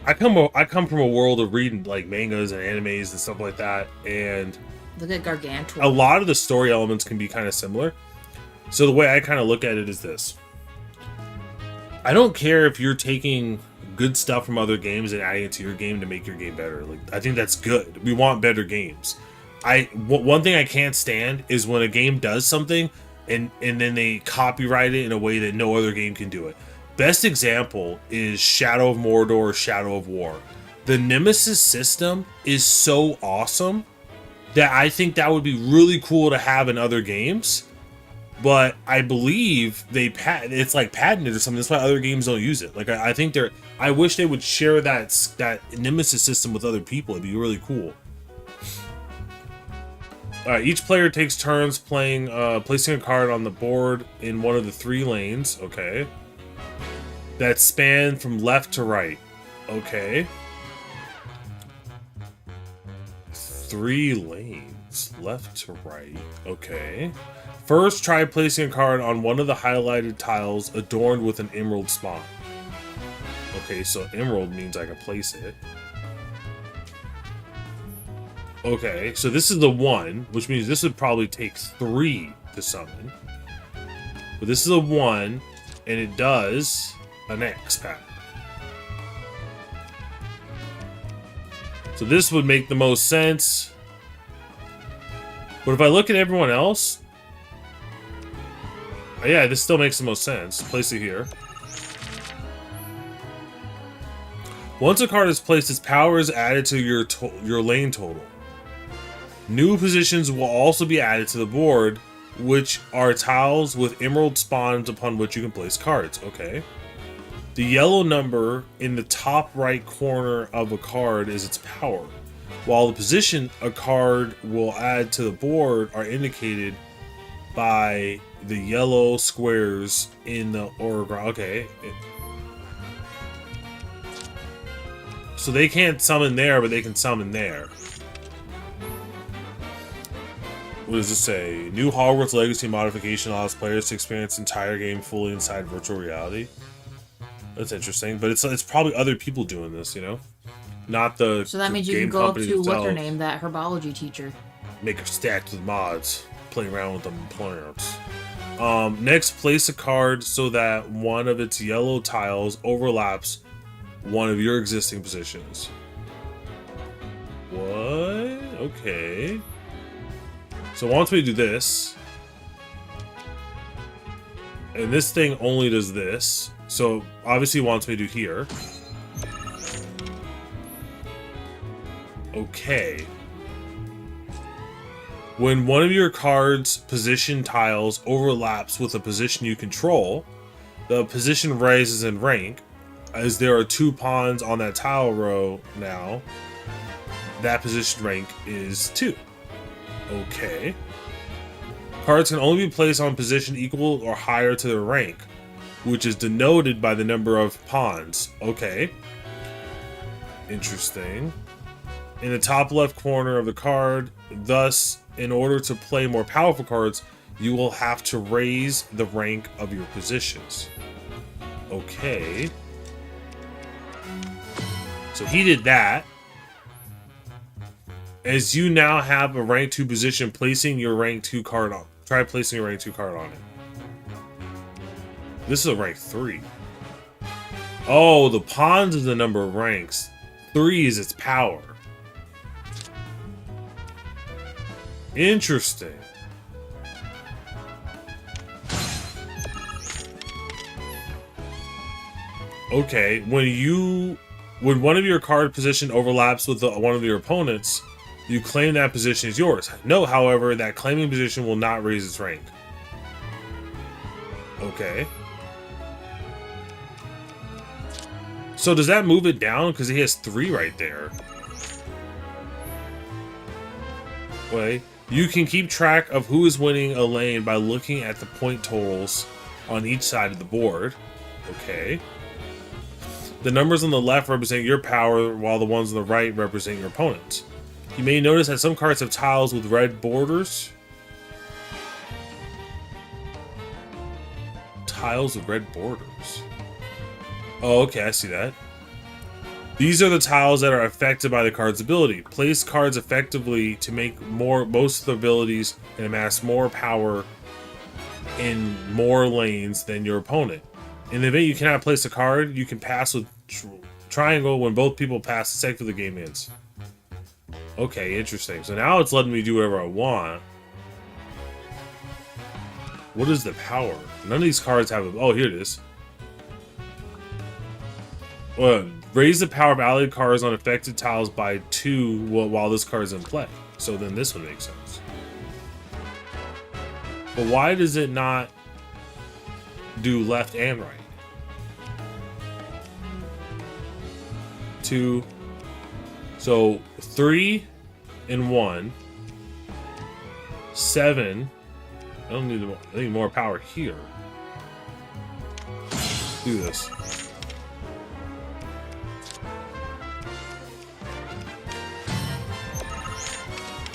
I come from a world of reading like mangas and animes and stuff like that, and Look at Gargantua. a lot of the story elements can be kind of similar. So the way I kind of look at it is this: I don't care if you're taking good stuff from other games and adding it to your game to make your game better. Like, I think that's good. We want better games. One thing I can't stand is when a game does something and then they copyright it in a way that no other game can do it. Best example is Shadow of Mordor, Shadow of War. The Nemesis system is so awesome that I think that would be really cool to have in other games. But I believe it's like patented or something. That's why other games don't use it. Like I think I wish they would share that Nemesis system with other people. It'd be really cool. Alright, each player takes turns placing a card on the board in one of the 3 lanes, okay, that span from left to right, okay. 3 lanes, left to right, okay. First, try placing a card on one of the highlighted tiles adorned with an emerald spawn. Okay, so emerald means I can place it. Okay, so this is the 1, which means this would probably take 3 to summon. But this is a 1, and it does an X pack. So this would make the most sense. But if I look at everyone else, yeah, this still makes the most sense. Place it here. Once a card is placed, its power is added to your lane total. New positions will also be added to the board, which are tiles with emerald spawns upon which you can place cards. Okay. The yellow number in the top right corner of a card is its power, while the position a card will add to the board are indicated by the yellow squares in the order. Okay. So they can't summon there, but they can summon there. What does this say? New Hogwarts Legacy modification allows players to experience the entire game fully inside virtual reality. That's interesting, but it's probably other people doing this, you know, not the. So that means you game can go up company to what's her themselves. name, that herbology teacher. Make a stack with mods, play around with them plants. Next, place a card so that one of its yellow tiles overlaps one of your existing positions. What? Okay. So once we do this, and this thing only does this, so obviously it wants me to do here. Okay. When one of your card's position tiles overlaps with a position you control, the position rises in rank. As there are 2 pawns on that tile row now, that position rank is 2. Okay. Cards can only be placed on position equal or higher to their rank, which is denoted by the number of pawns. Okay. Interesting. In the top left corner of the card, thus, in order to play more powerful cards, you will have to raise the rank of your positions. Okay. So he did that. As you now have a rank 2 position, placing your rank 2 card on. Try placing a rank 2 card on it. This is a rank 3. Oh, the pawns is the number of ranks. 3 is its power. Interesting. Okay, when one of your card position overlaps with one of your opponents, you claim that position is yours. Note, however, that claiming position will not raise its rank. Okay. So does that move it down? Because he has 3 right there. Wait. You can keep track of who is winning a lane by looking at the point totals on each side of the board. Okay. The numbers on the left represent your power, while the ones on the right represent your opponent's. You may notice that some cards have tiles with red borders. Tiles with red borders. Oh, okay, I see that. These are the tiles that are affected by the card's ability. Place cards effectively to make most of the abilities and amass more power in more lanes than your opponent. In the event you cannot place a card, you can pass with triangle. When both people pass, the second the game ends. Okay, interesting. So now it's letting me do whatever I want. What is the power? None of these cards have... Oh, here it is. Raise the power of allied cards on affected tiles by 2 while this card is in play. So then this would make sense. But why does it not do left and right? 2. So 3 and 1. 7. I need more power here. Do this.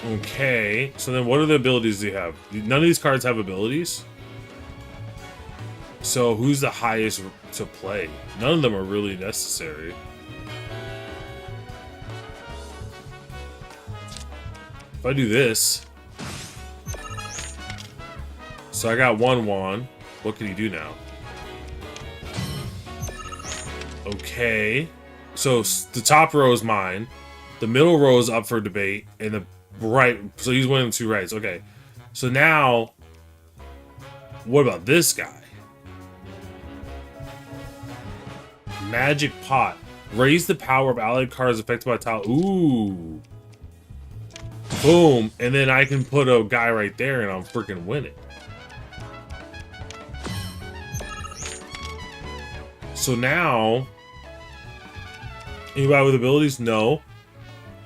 Okay, so then what are the abilities do you have? None of these cards have abilities. So who's the highest? to play. None of them are really necessary. If I do this, so I got one wand. What can he do now? Okay, so the top row is mine. The middle row is up for debate, and the right. So he's winning 2 rights. Okay, so now, what about this guy? Magic pot. Raise the power of allied cards affected by tile. Ooh. Boom. And then I can put a guy right there and I'm freaking winning. So now, anybody with abilities? No.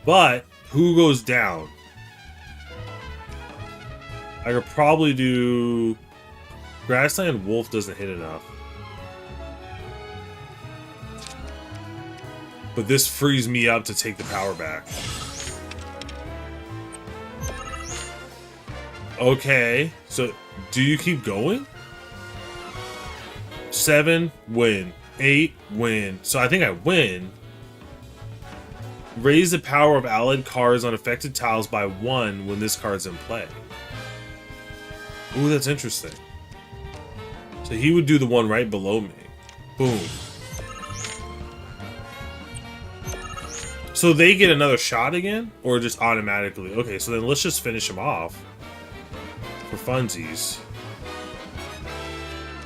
But who goes down? I could probably do Grassland Wolf doesn't hit enough. But this frees me up to take the power back. Okay, so do you keep going? 7, win. 8, win. So I think I win. Raise the power of allied cards on affected tiles by 1 when this card's in play. Ooh, that's interesting. So he would do the one right below me. Boom. So they get another shot again? Or just automatically? Okay, so then let's just finish him off. For funsies.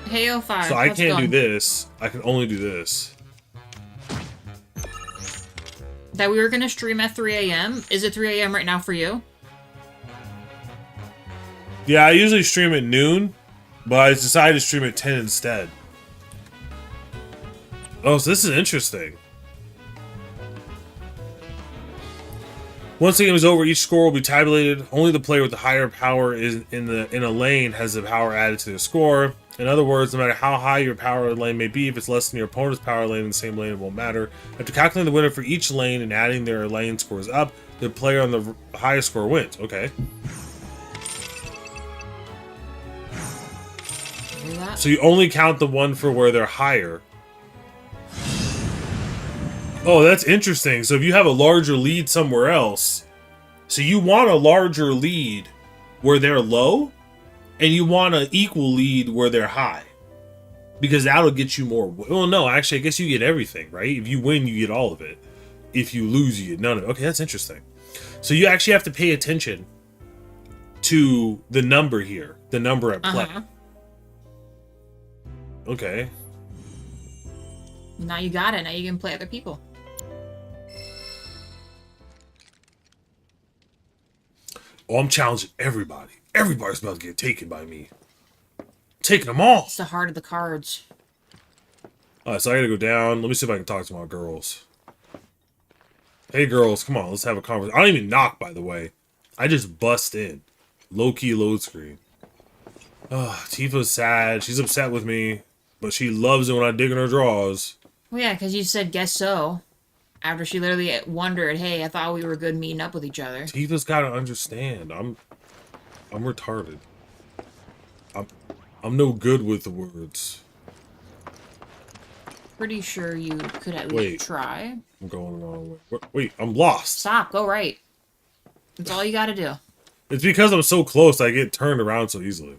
Hey, 05. So I can't do this. I can only do this. That we were going to stream at 3 a.m. Is it 3 a.m. right now for you? Yeah, I usually stream at noon. But I decided to stream at 10 instead. Oh, so this is interesting. Once the game is over, each score will be tabulated. Only the player with the higher power is in a lane has the power added to their score. In other words, no matter how high your power lane may be, if it's less than your opponent's power lane in the same lane, it won't matter. After calculating the winner for each lane and adding their lane scores up, the player on the highest score wins. Okay. So you only count the one for where they're higher. Oh, that's interesting. So if you have a larger lead somewhere else, so you want a larger lead where they're low, and you want an equal lead where they're high. Because that'll get you more. Well, no, actually, I guess you get everything, right? If you win, you get all of it. If you lose, you get none of it. Okay, that's interesting. So you actually have to pay attention to the number here, the number at play. Okay. Now you got it. Now you can play other people. Oh, I'm challenging everybody. Everybody's about to get taken by me. Taking them all. It's the heart of the cards. Alright, so I gotta go down. Let me see if I can talk to my girls. Hey girls, come on, let's have a conversation. I don't even knock, by the way. I just bust in. Low-key load screen. Tifa's sad. She's upset with me. But she loves it when I dig in her drawers. Well, yeah, because you said, guess so. After she literally wondered, hey, I thought we were good meeting up with each other. Tifa's gotta understand. I'm retarded. I'm no good with the words. Pretty sure you could at least try. I'm going the wrong way. Wait, I'm lost. Stop, go right. That's all you gotta do. It's because I'm so close I get turned around so easily.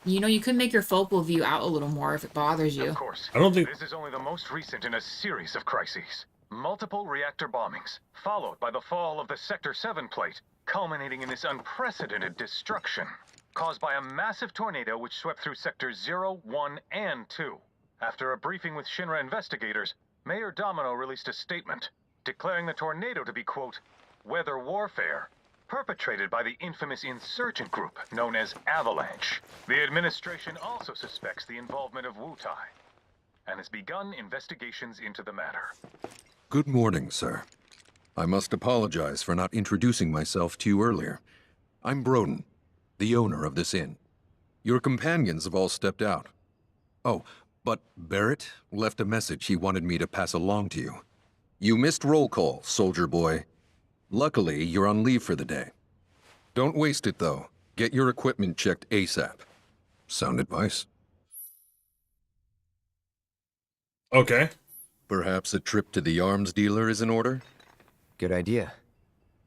You know, you could make your focal view out a little more if it bothers you. Of course. I don't think this is only the most recent in a series of crises. Multiple reactor bombings, followed by the fall of the Sector 7 plate, culminating in this unprecedented destruction, caused by a massive tornado which swept through Sectors 0, 1, and 2. After a briefing with Shinra investigators, Mayor Domino released a statement, declaring the tornado to be, quote, weather warfare, perpetrated by the infamous insurgent group known as Avalanche. The administration also suspects the involvement of Wu Tai, and has begun investigations into the matter. Good morning, sir. I must apologize for not introducing myself to you earlier. I'm Broden, the owner of this inn. Your companions have all stepped out. Oh, but Barrett left a message he wanted me to pass along to you. You missed roll call, soldier boy. Luckily, you're on leave for the day. Don't waste it, though. Get your equipment checked ASAP. Sound advice? Okay. Perhaps a trip to the arms dealer is in order? Good idea.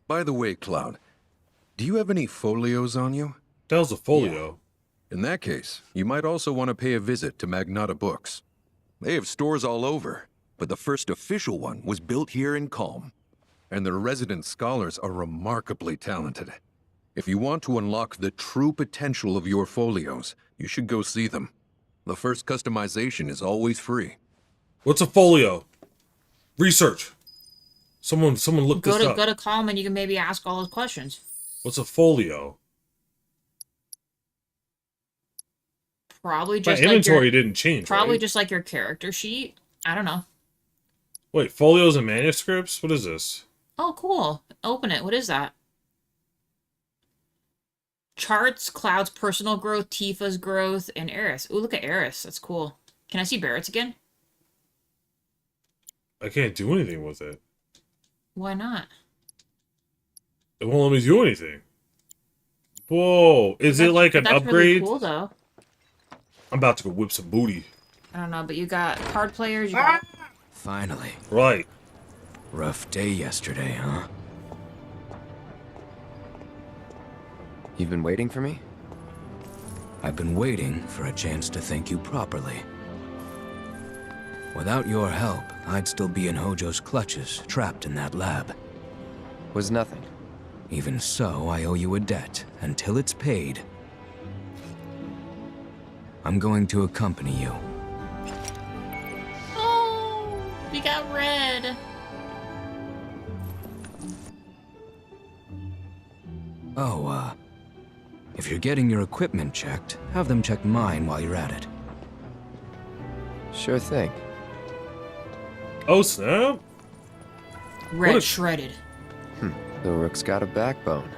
By the way, Cloud, do you have any folios on you? That was a folio. Yeah. In that case, you might also want to pay a visit to Magnata Books. They have stores all over, but the first official one was built here in Calm. And their resident scholars are remarkably talented. If you want to unlock the true potential of your folios, you should go see them. The first customization is always free. What's a folio? Research. Someone look this up. Go to Calm and you can maybe ask all those questions. What's a folio? Probably just my inventory like your, didn't change. Probably right? just like your character sheet. I don't know. Wait, folios and manuscripts? What is this? Oh, cool. Open it. What is that? Charts, Cloud's personal growth, Tifa's growth, and Eris. Ooh, look at Eris. That's cool. Can I see Barrett's again? I can't do anything with it. Why not? It won't let me do anything. Whoa. Is it like an upgrade? Really cool, though. I'm about to go whip some booty. I don't know, but you got card players. You got... Finally. Right. Rough day yesterday, huh? You've been waiting for me? I've been waiting for a chance to thank you properly. Without your help, I'd still be in Hojo's clutches, trapped in that lab. Was nothing. Even so, I owe you a debt. Until it's paid, I'm going to accompany you. Oh, we got red. Oh, if you're getting your equipment checked, have them check mine while you're at it. Sure thing. Oh, snap. Red shredded. The Rook's got a backbone.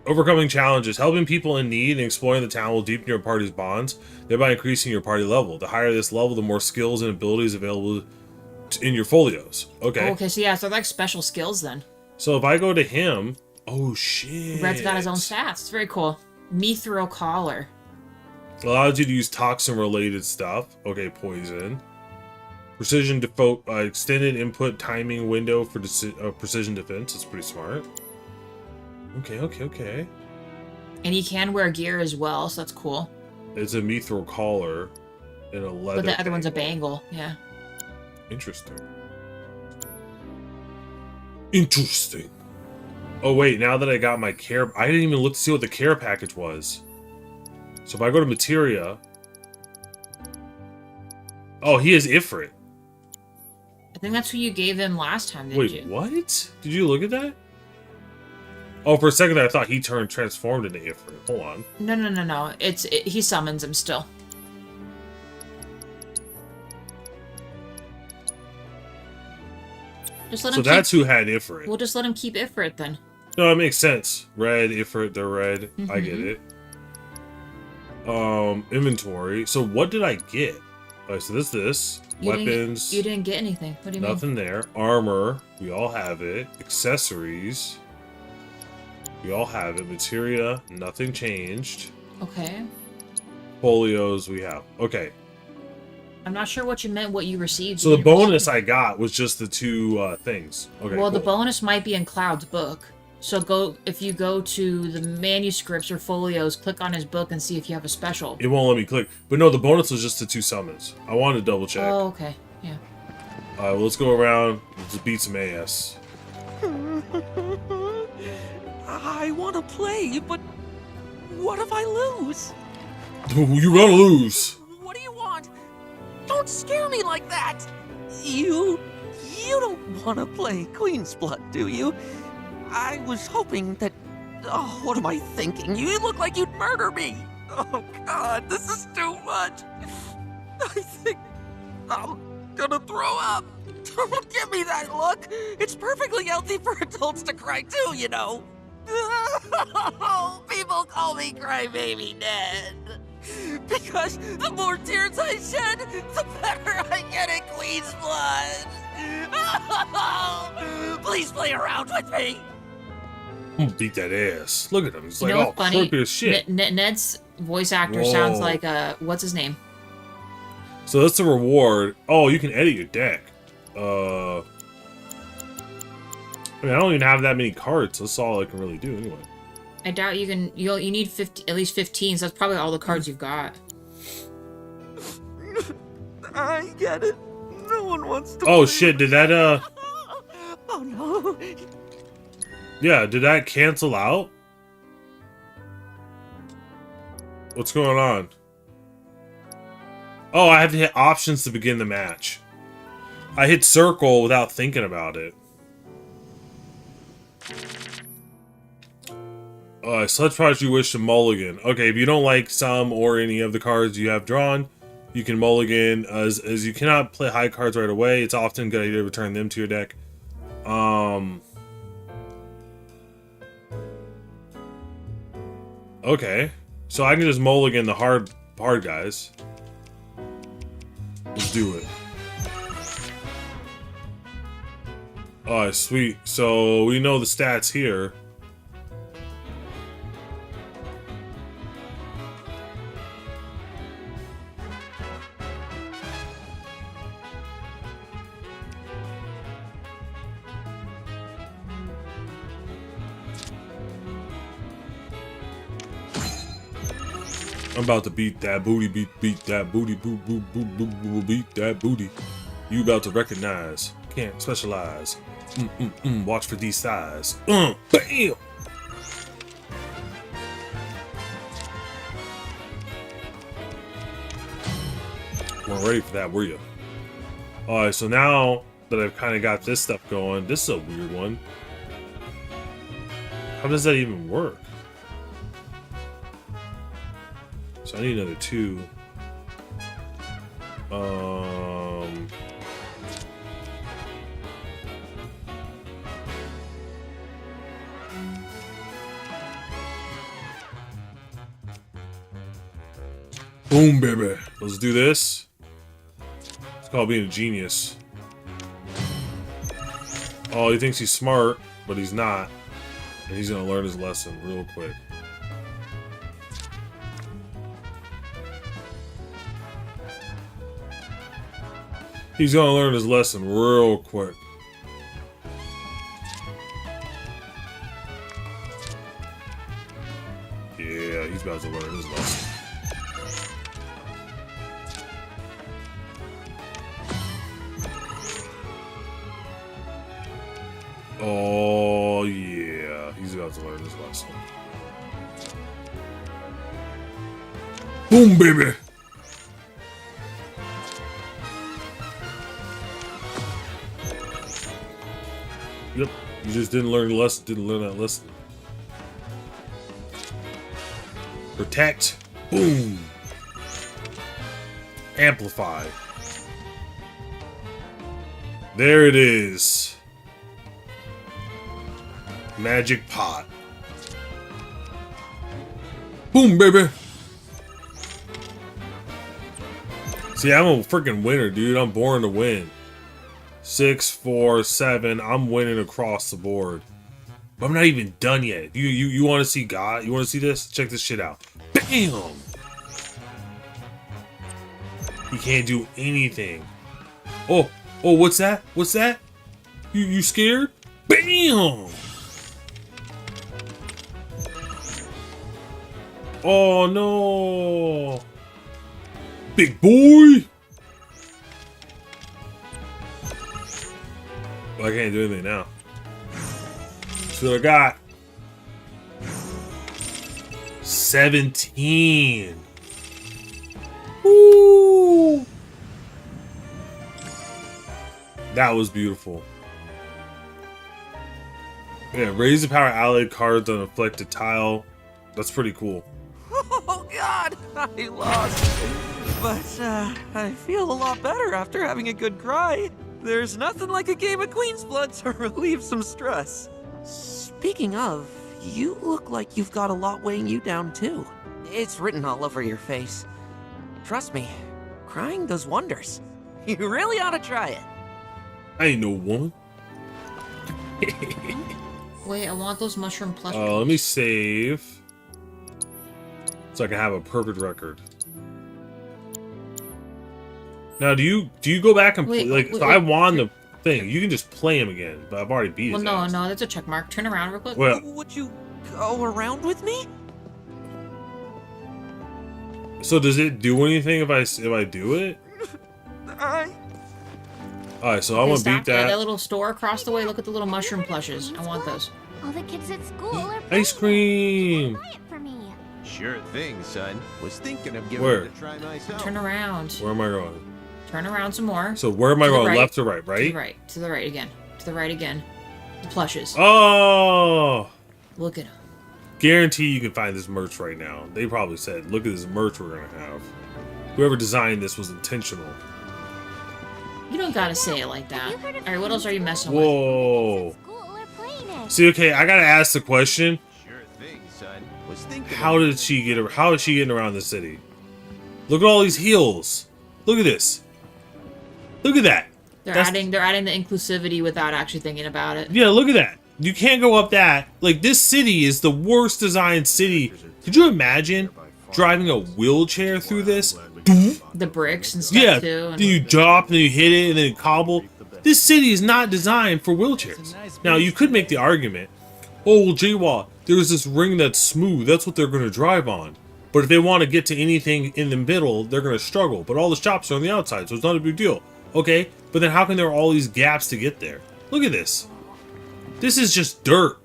Overcoming challenges. Helping people in need and exploring the town will deepen your party's bonds, thereby increasing your party level. The higher this level, the more skills and abilities available in your folios. Okay. Okay, so yeah, so they're like special skills then. So if I go to him... Oh, shit. Red's got his own stats. It's very cool. Mithril collar. Allows you to use toxin-related stuff. Okay, poison. Precision default, extended input timing window for precision defense. That's pretty smart. Okay. And he can wear gear as well, so that's cool. It's a mithril collar and a leather. But the other one's a bangle, yeah. Interesting. Oh wait, now that I got my care, I didn't even look to see what the care package was. So if I go to materia, oh, he is Ifrit. I think that's who you gave him last time, didn't you? Wait, what? Did you look at that? Oh, for a second there, I thought he transformed into Ifrit. Hold on. No. He summons him still. Just let him that's who had Ifrit. We'll just let him keep Ifrit then. No, it makes sense. Red, Ifrit, they're red. I get it. Inventory. So what did I get? Alright, so this. Weapons. You didn't get anything. What do you mean? Nothing there. Armor. We all have it. Accessories. We all have it. Materia. Nothing changed. Okay. Folios we have. Okay. I'm not sure what you meant, what you received. So the bonus I got was just the two things. Okay. Well, cool. the bonus might be in Cloud's book. So if you go to the manuscripts or folios, click on his book and see if you have a special. It won't let me click. But no, the bonus was just the two summons. I wanted to double check. Oh, okay. Yeah. Well, let's go around. Let's beat some ass. I want to play, but what if I lose? You're gonna lose. What do you want? Don't scare me like that. You don't want to play Queen's Blood, do you? I was hoping that... Oh, what am I thinking? You look like you'd murder me. Oh, God, this is too much. I think I'm gonna throw up. Don't give me that look. It's perfectly healthy for adults to cry too, you know. People call me Crybaby Ned. Because the more tears I shed, the better I get at Queen's Blood. Please play around with me. I'm gonna beat that ass. Look at him. He's like, know oh, what's funny? crooked as shit. Ned's voice actor sounds like what's his name? So that's the reward. Oh, you can edit your deck. I mean, I don't even have that many cards. That's all I can really do anyway. I doubt you can. You need 50, at least 15. So that's probably all the cards you've got. I get it. No one wants to. Oh shit! Did that Oh no. Yeah, did that cancel out? What's going on? Oh, I have to hit options to begin the match. I hit circle without thinking about it. Select cards you wish to mulligan. Okay, if you don't like some or any of the cards you have drawn, you can mulligan. As you cannot play high cards right away, it's often a good idea to return them to your deck. Okay, so I can just mulligan the hard guys. Let's do it. Alright, sweet. So we know the stats here. I'm about to beat that booty, beat that booty, beat that booty. You about to recognize, can't specialize. Watch for these thighs. Bam! Weren't ready for that, were you? Alright, so now that I've kind of got this stuff going, this is a weird one. How does that even work? So I need another 2. Boom, baby. Let's do this. It's called being a genius. Oh, he thinks he's smart, but he's not. And he's gonna learn his lesson real quick. He's gonna learn his lesson real quick. Yeah, he's about to learn his lesson. Oh, yeah, he's about to learn his lesson. Boom, baby! Yep, you just didn't learn the lesson, didn't learn that lesson. Protect. Boom. Amplify. There it is. Magic pot. Boom, baby. See, I'm a freaking winner, dude. I'm born to win. 6, 4, 7. I'm winning across the board. But I'm not even done yet. You want to see God? You want to see this? Check this shit out. Bam! He can't do anything. Oh, what's that? What's that? You scared? Bam! Oh no! Big boy! Well, I can't do anything now. That's what I got. 17. Woo! That was beautiful. Yeah, raise the power allied cards on afflicted tile. That's pretty cool. Oh God, I lost. But I feel a lot better after having a good cry. There's nothing like a game of Queen's Blood to relieve some stress. Speaking of, you look like you've got a lot weighing you down too. It's written all over your face. Trust me, crying does wonders. You really ought to try it. I ain't no woman. Wait, I want those mushroom plush. Let me save. So I can have a perfect record. Now, do you go back and play, like? So I won the thing. You can just play him again, but I've already beat his ass. No, that's a check mark. Turn around real quick. Well, Would you go around with me? so does it do anything if I do it? Alright, so I'm gonna beat that. That little store across the way. Look at the little mushroom plushes. I want those. All the kids at school are Ice cream. buy it for me. Sure thing, son. Was thinking of giving Where? it a try myself. Turn around. Where am I going? Turn around some more. So where am I going? Left or right? To the right. To the right again. To the right again. The plushes. Oh! Look at them. Guarantee you can find this merch right now. They probably said, look at this merch we're gonna have. Whoever designed this was intentional. You don't gotta say it like that. Alright, what else are you messing with? Whoa. See, okay, I gotta ask the question. Sure thing, son. Was thinking How is she getting around the city? Look at all these heels. Look at this. Look at that. They're adding the inclusivity without actually thinking about it. Yeah, look at that. You can't go up that. Like, this city is the worst designed city. Could you imagine driving a wheelchair through this? The bricks and stuff Yeah, too. And then you drop, and then you hit it, and then you cobble. This city is not designed for wheelchairs. Now, you could make the argument, oh, well, J-Wa, there's this ring that's smooth. That's what they're going to drive on. But if they want to get to anything in the middle, they're going to struggle. But all the shops are on the outside, so it's not a big deal. Okay, but then how can there are all these gaps to get there? Look at this. This is just dirt.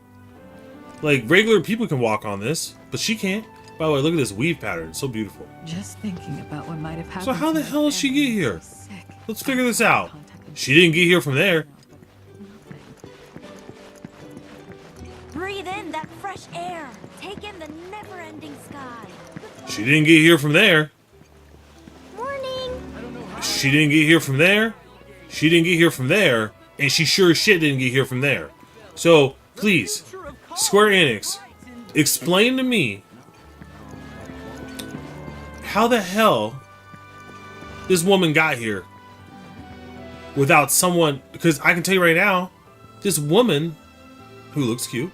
Like, regular people can walk on this, but she can't. By the way, look at this weave pattern. It's so beautiful. Just thinking about what might have happened. So how the hell did she get here? Let's figure this out. She didn't get here from there. Breathe in that fresh air. Take in the never-ending sky. She didn't get here from there. Morning. She didn't get here from there. She didn't get here from there. And she sure as shit didn't get here from there. So, please, Square Enix, explain to me how the hell this woman got here without someone, because I can tell you right now, this woman, who looks cute,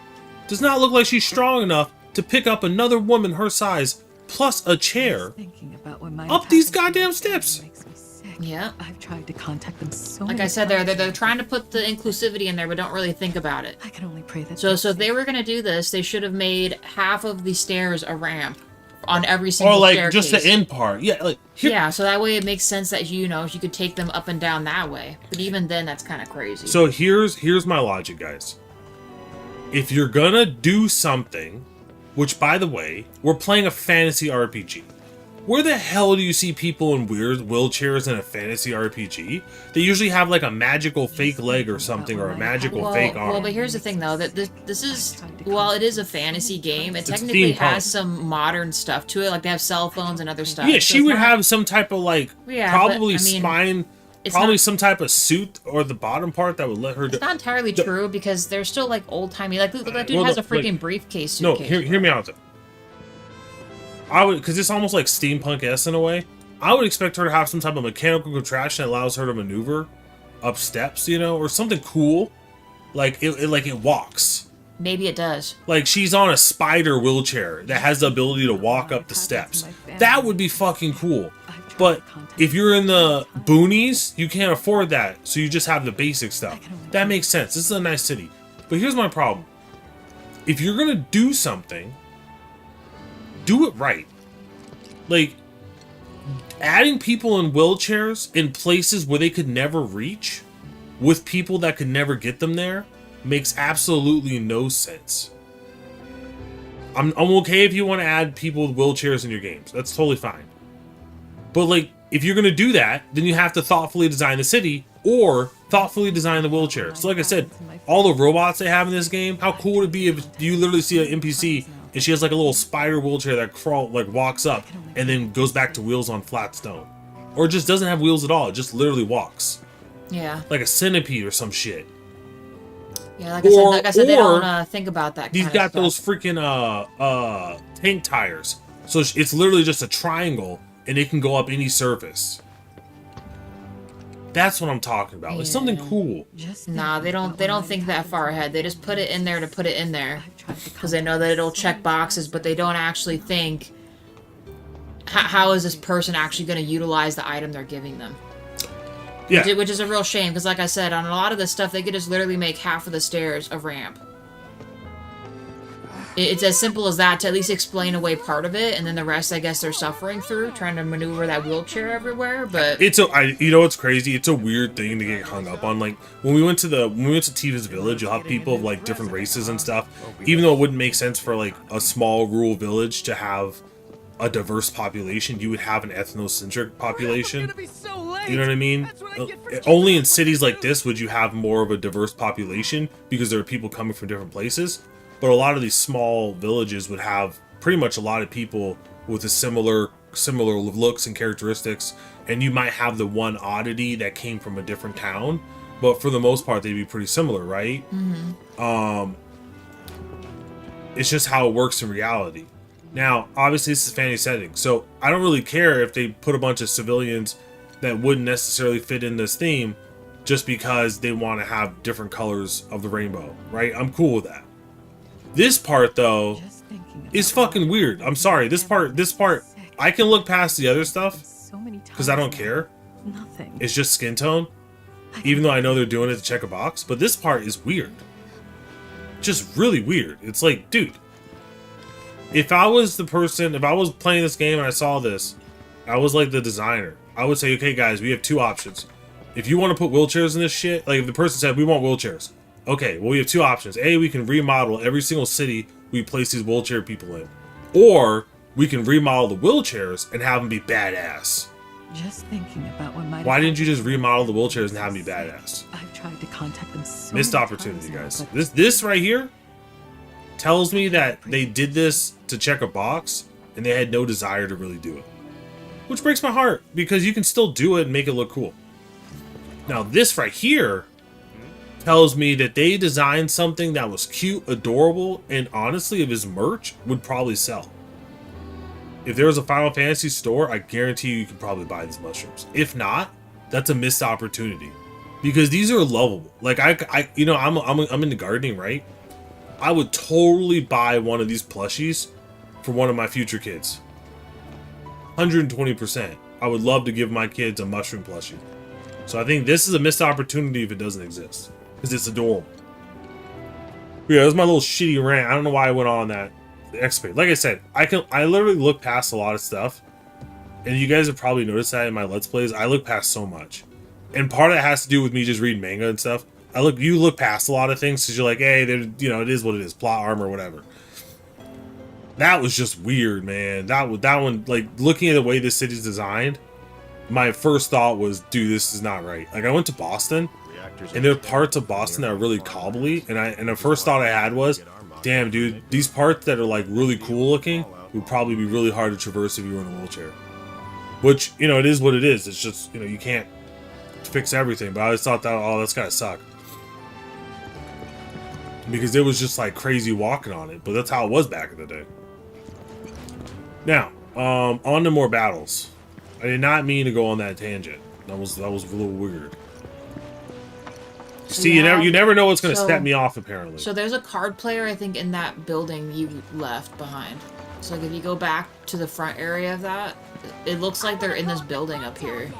does not look like she's strong enough to pick up another woman her size plus a chair up these goddamn steps. Yeah. I've tried to contact them so like many I said, times. they're trying to put the inclusivity in there, but don't really think about it. I can only pray that. So if they were gonna do this, they should have made half of the stairs a ramp on every single Or like staircase. just the end part. Yeah, like yeah, so that way it makes sense that you could take them up and down that way. But even then, that's kind of crazy. So here's my logic, guys. If you're gonna do something, which by the way, we're playing a fantasy RPG. Where the hell do you see people in weird wheelchairs in a fantasy RPG? They usually have like a magical fake leg or something, or a magical fake arm. Well, but here's the thing though, that this is, while it is a fantasy game, it It's technically steampunk. has some modern stuff to it. Like they have cell phones and other stuff. Yeah, So she it's would not- have some type of like, Yeah, probably but, I mean, spine, it's probably not- some type of suit or the bottom part that would let her do. It's not entirely true because they're still like old timey. Like look, that dude Well, has no, a freaking like- briefcase No, suitcase. hear me out. I would, because it's almost like steampunk-esque in a way. I would expect her to have some type of mechanical contraption that allows her to maneuver up steps, or something cool, like it walks. Maybe it does. Like she's on a spider wheelchair that has the ability to walk up the steps. That would be fucking cool. But if you're in the boonies, you can't afford that, so you just have the basic stuff. That makes sense. This is a nice city. But here's my problem. If you're gonna do something, do it right. Like, adding people in wheelchairs in places where they could never reach, with people that could never get them there, makes absolutely no sense. I'm okay if you want to add people with wheelchairs in your games. That's totally fine. But, like, if you're going to do that, then you have to thoughtfully design the city, or thoughtfully design the wheelchairs. So like I said, all the robots they have in this game, how cool would it be if you literally see an NPC and she has like a little spider wheelchair that walks up and then goes back to wheels on flat stone. Or just doesn't have wheels at all, it just literally walks. Yeah. Like a centipede or some shit. Yeah, like I said, they don't think about that. He's kind got of stuff. those freaking tank tires. So it's literally just a triangle and it can go up any surface. That's what I'm talking about. It's something cool. Nah, they don't think that far ahead. They just put it in there to put it in there because they know that it'll check boxes, but they don't actually think how is this person actually going to utilize the item they're giving them? Yeah. Which is a real shame, because like I said, on a lot of this stuff, they could just literally make half of the stairs a ramp. It's as simple as that, to at least explain away part of it, and then the rest, I guess, they're suffering through, trying to maneuver that wheelchair everywhere, but... you know what's crazy? It's a weird thing to get hung up on. Like, when we went to Tifa's village, you'll have people of, like, different races and stuff. Even though it wouldn't make sense for, like, a small rural village to have a diverse population, you would have an ethnocentric population. You know what I mean? Only in cities like this would you have more of a diverse population, because there are people coming from different places. But a lot of these small villages would have pretty much a lot of people with a similar looks and characteristics, and you might have the one oddity that came from a different town, but for the most part they'd be pretty similar, right? Mm-hmm. It's just how it works in reality. Now, obviously this is fantasy setting, so I don't really care if they put a bunch of civilians that wouldn't necessarily fit in this theme just because they want to have different colors of the rainbow, right? I'm cool with that. This part, though, is fucking weird. I'm sorry. This part, I can look past the other stuff because I don't care. Nothing. It's just skin tone, even though I know they're doing it to check a box. But this part is weird. Just really weird. It's like, dude, if I was playing this game and I saw this, I was like the designer, I would say, okay, guys, we have two options. If you want to put wheelchairs in this shit, like if the person said, we want wheelchairs. Okay, well, we have two options. A, we can remodel every single city we place these wheelchair people in. Or we can remodel the wheelchairs and have them be badass. Just thinking about what might. Why didn't you just remodel the wheelchairs and have them be badass? I've tried to contact them so Missed many opportunity, times now, guys. This right here tells me that they did this to check a box and they had no desire to really do it. Which breaks my heart, because you can still do it and make it look cool. Now, this right here tells me that they designed something that was cute, adorable, and honestly, if his merch would probably sell. If there was a Final Fantasy store, I guarantee you could probably buy these mushrooms. If not, that's a missed opportunity, because these are lovable. Like you know, I'm into gardening, right? I would totally buy one of these plushies for one of my future kids. 120%. I would love to give my kids a mushroom plushie. So I think this is a missed opportunity if it doesn't exist, because it's adorable. But yeah, that's my little shitty rant. I don't know why I went on that expert. Like I said, I literally look past a lot of stuff, and you guys have probably noticed that in my Let's Plays. I look past so much, and part of that has to do with me just reading manga and stuff. You look past a lot of things because you're like, hey, you know, it is what it is, plot armor, whatever. That was just weird, man. That one, like, looking at the way this city's designed, my first thought was, dude, this is not right. Like, I went to Boston, and there are parts of Boston that are really cobbly, and the first thought I had was, damn, dude, these parts that are, like, really cool looking would probably be really hard to traverse if you were in a wheelchair. Which, you know, it is what it is. It's just, you know, you can't fix everything, but I just thought that, oh, that's gotta suck. Because it was just, like, crazy walking on it, but that's how it was back in the day. Now, on to more battles. I did not mean to go on that tangent. That was a little weird. See, you never know what's going to set me off, apparently. So there's a card player, I think, in that building you left behind. So like, if you go back to the front area of that, it looks like they're in this building up here.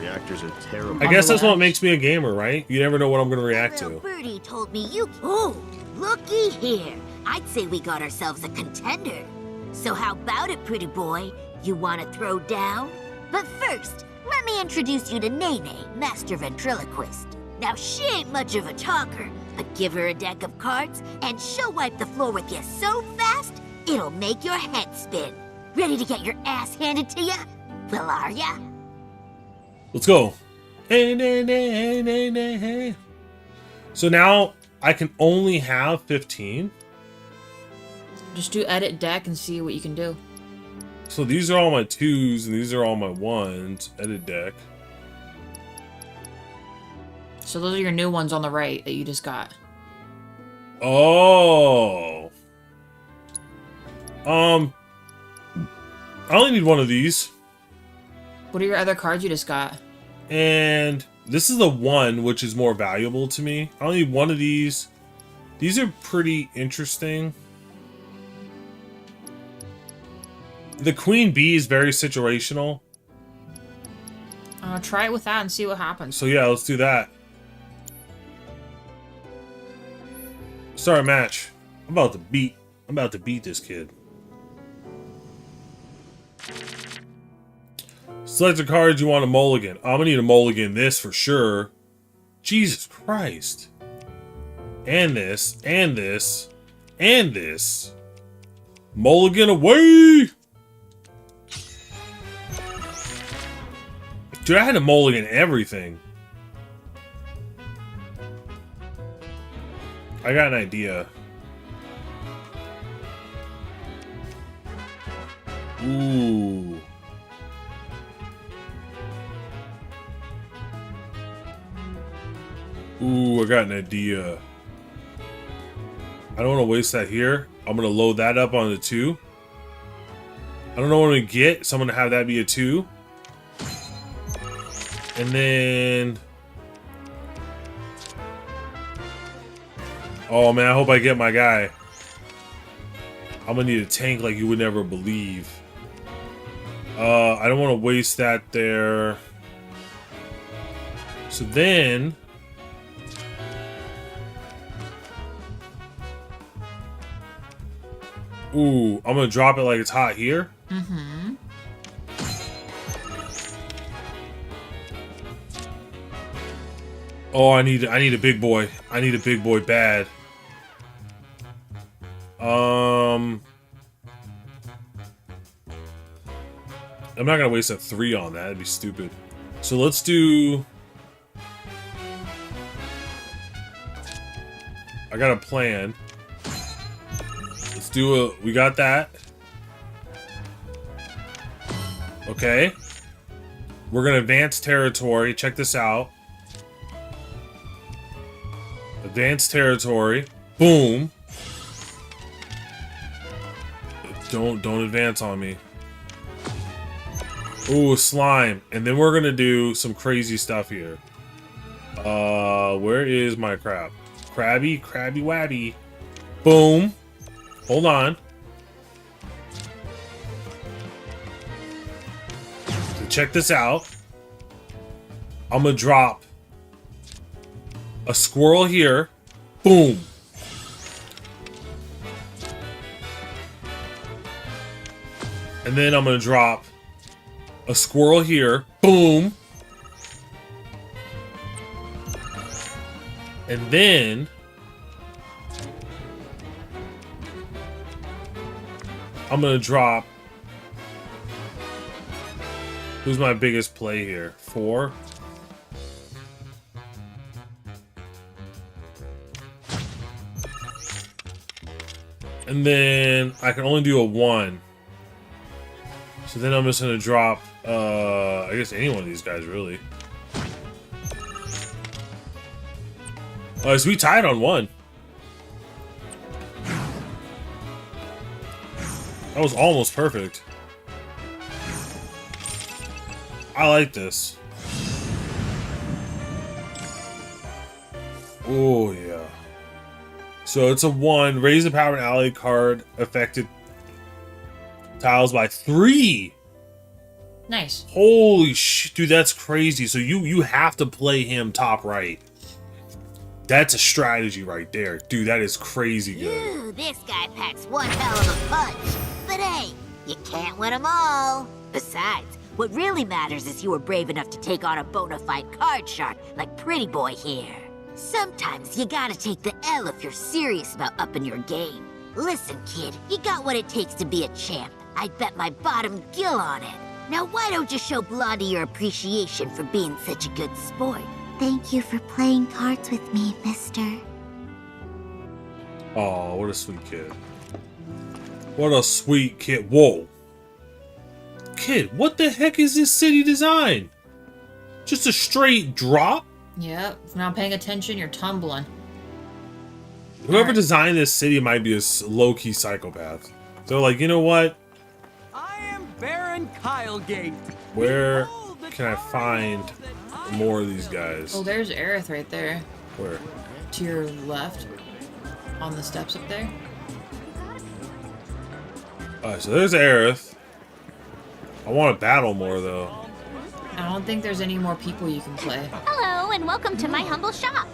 Reactors are terrible. I guess that's what makes me a gamer, right? You never know what I'm going to react to. Birdie told me you... Oh, looky here. I'd say we got ourselves a contender. So how about it, pretty boy? You want to throw down? But first, let me introduce you to Nene, master ventriloquist. Now, she ain't much of a talker, but give her a deck of cards, and she'll wipe the floor with you so fast, it'll make your head spin. Ready to get your ass handed to ya? Well, are ya? Let's go. Hey, hey, hey. So now I can only have 15. Just do edit deck and see what you can do. So these are all my 2s and these are all my 1s. Edit deck. So those are your new ones on the right that you just got. Oh. I only need one of these. What are your other cards you just got? And this is the one which is more valuable to me. I only need one of these. These are pretty interesting. The queen bee is very situational. Try it with that and see what happens. So yeah, let's do that. Start a match. I'm about to beat this kid. Select the cards you want to mulligan. I'm gonna need a mulligan this for sure. Jesus Christ. And this, and this, and this. Mulligan away! Dude, I had to mulligan everything. I got an idea. Ooh. Ooh, I got an idea. I don't want to waste that here. I'm going to load that up on the 2. I don't know what I'm going to get, so I'm going to have that be a 2. And then... Oh man, I hope I get my guy. I'm going to need a tank like you would never believe. I don't want to waste that there. So then... Ooh, I'm gonna drop it like it's hot here. Mm-hmm. Oh, I need a big boy. I need a big boy bad. I'm not gonna waste a 3 on that. That'd be stupid. So let's do. I got a plan. Let's do a. We got that. Okay. We're gonna advance territory. Check this out. Advance territory. Boom. Don't advance on me. Ooh, slime. And then we're gonna do some crazy stuff here. Where is my crab? Crabby wabby. Boom. Hold on. So check this out. I'm gonna drop a squirrel here. Boom. And then I'm gonna drop a squirrel here. Boom. And then I'm gonna drop. Who's my biggest play here? 4. And then I can only do a 1. So then I'm just gonna drop, I guess any one of these guys, really. So we tied on 1. That was almost perfect. I like this. Oh, yeah. So it's a 1. Raise the power and ally card affected tiles by 3. Nice. Holy shit, dude, that's crazy. So you have to play him top right. That's a strategy right there. Dude, that is crazy good. Ooh, this guy packs one hell of a punch. But hey, you can't win them all. Besides, what really matters is you were brave enough to take on a bona fide card shark like Pretty Boy here. Sometimes you gotta take the L if you're serious about upping your game. Listen, kid, you got what it takes to be a champ. I'd bet my bottom gill on it. Now why don't you show Blondie your appreciation for being such a good sport? Thank you for playing cards with me, mister. Oh, what a sweet kid. What a sweet kid. Whoa. Kid, what the heck is this city design? Just a straight drop? Yep. If you're not paying attention, you're tumbling. Whoever designed this city might be a low-key psychopath. So, like, you know what? I am Baron Kylegate. Where can I find more of these guys? Oh, there's Aerith right there. Where? To your left. On the steps up there. Alright, so there's Aerith. I want to battle more, though. I don't think there's any more people you can play. Hello, and welcome to my humble shop.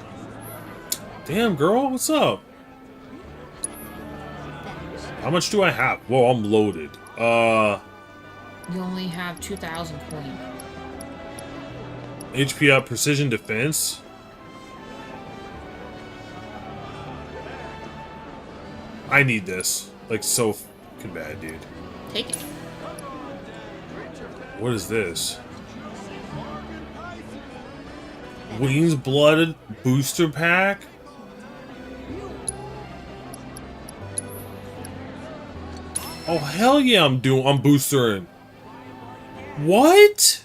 Damn, girl, what's up? How much do I have? Whoa, I'm loaded. You only have 2,000 coin. HP up, precision defense. I need this. Like, so fucking bad, dude. Take it. What is this? Wings Blooded Booster Pack? Oh, hell yeah, I'm boostering. What?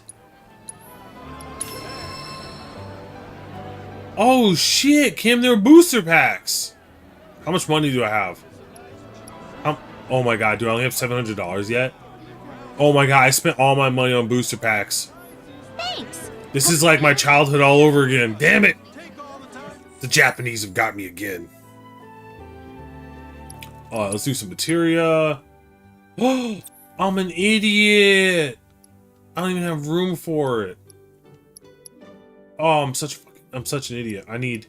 Oh, shit, Kim, they're booster packs. How much money do I have? Oh my god, do I only have $700 yet? Oh my god, I spent all my money on booster packs. Thanks. This is like my childhood all over again. Damn it! The Japanese have got me again. Let's do some materia. Oh, I'm an idiot. I don't even have room for it. Oh, I'm such an idiot. I need...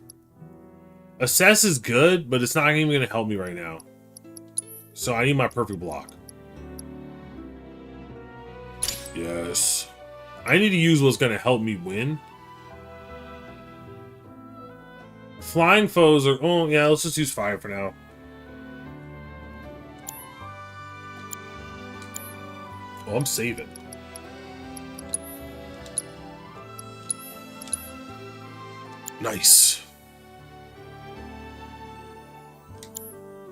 Assess is good, but it's not even going to help me right now. So I need my perfect block. Yes. I need to use what's going to help me win. Flying foes are... Oh, yeah, let's just use fire for now. Oh, I'm saving. Nice.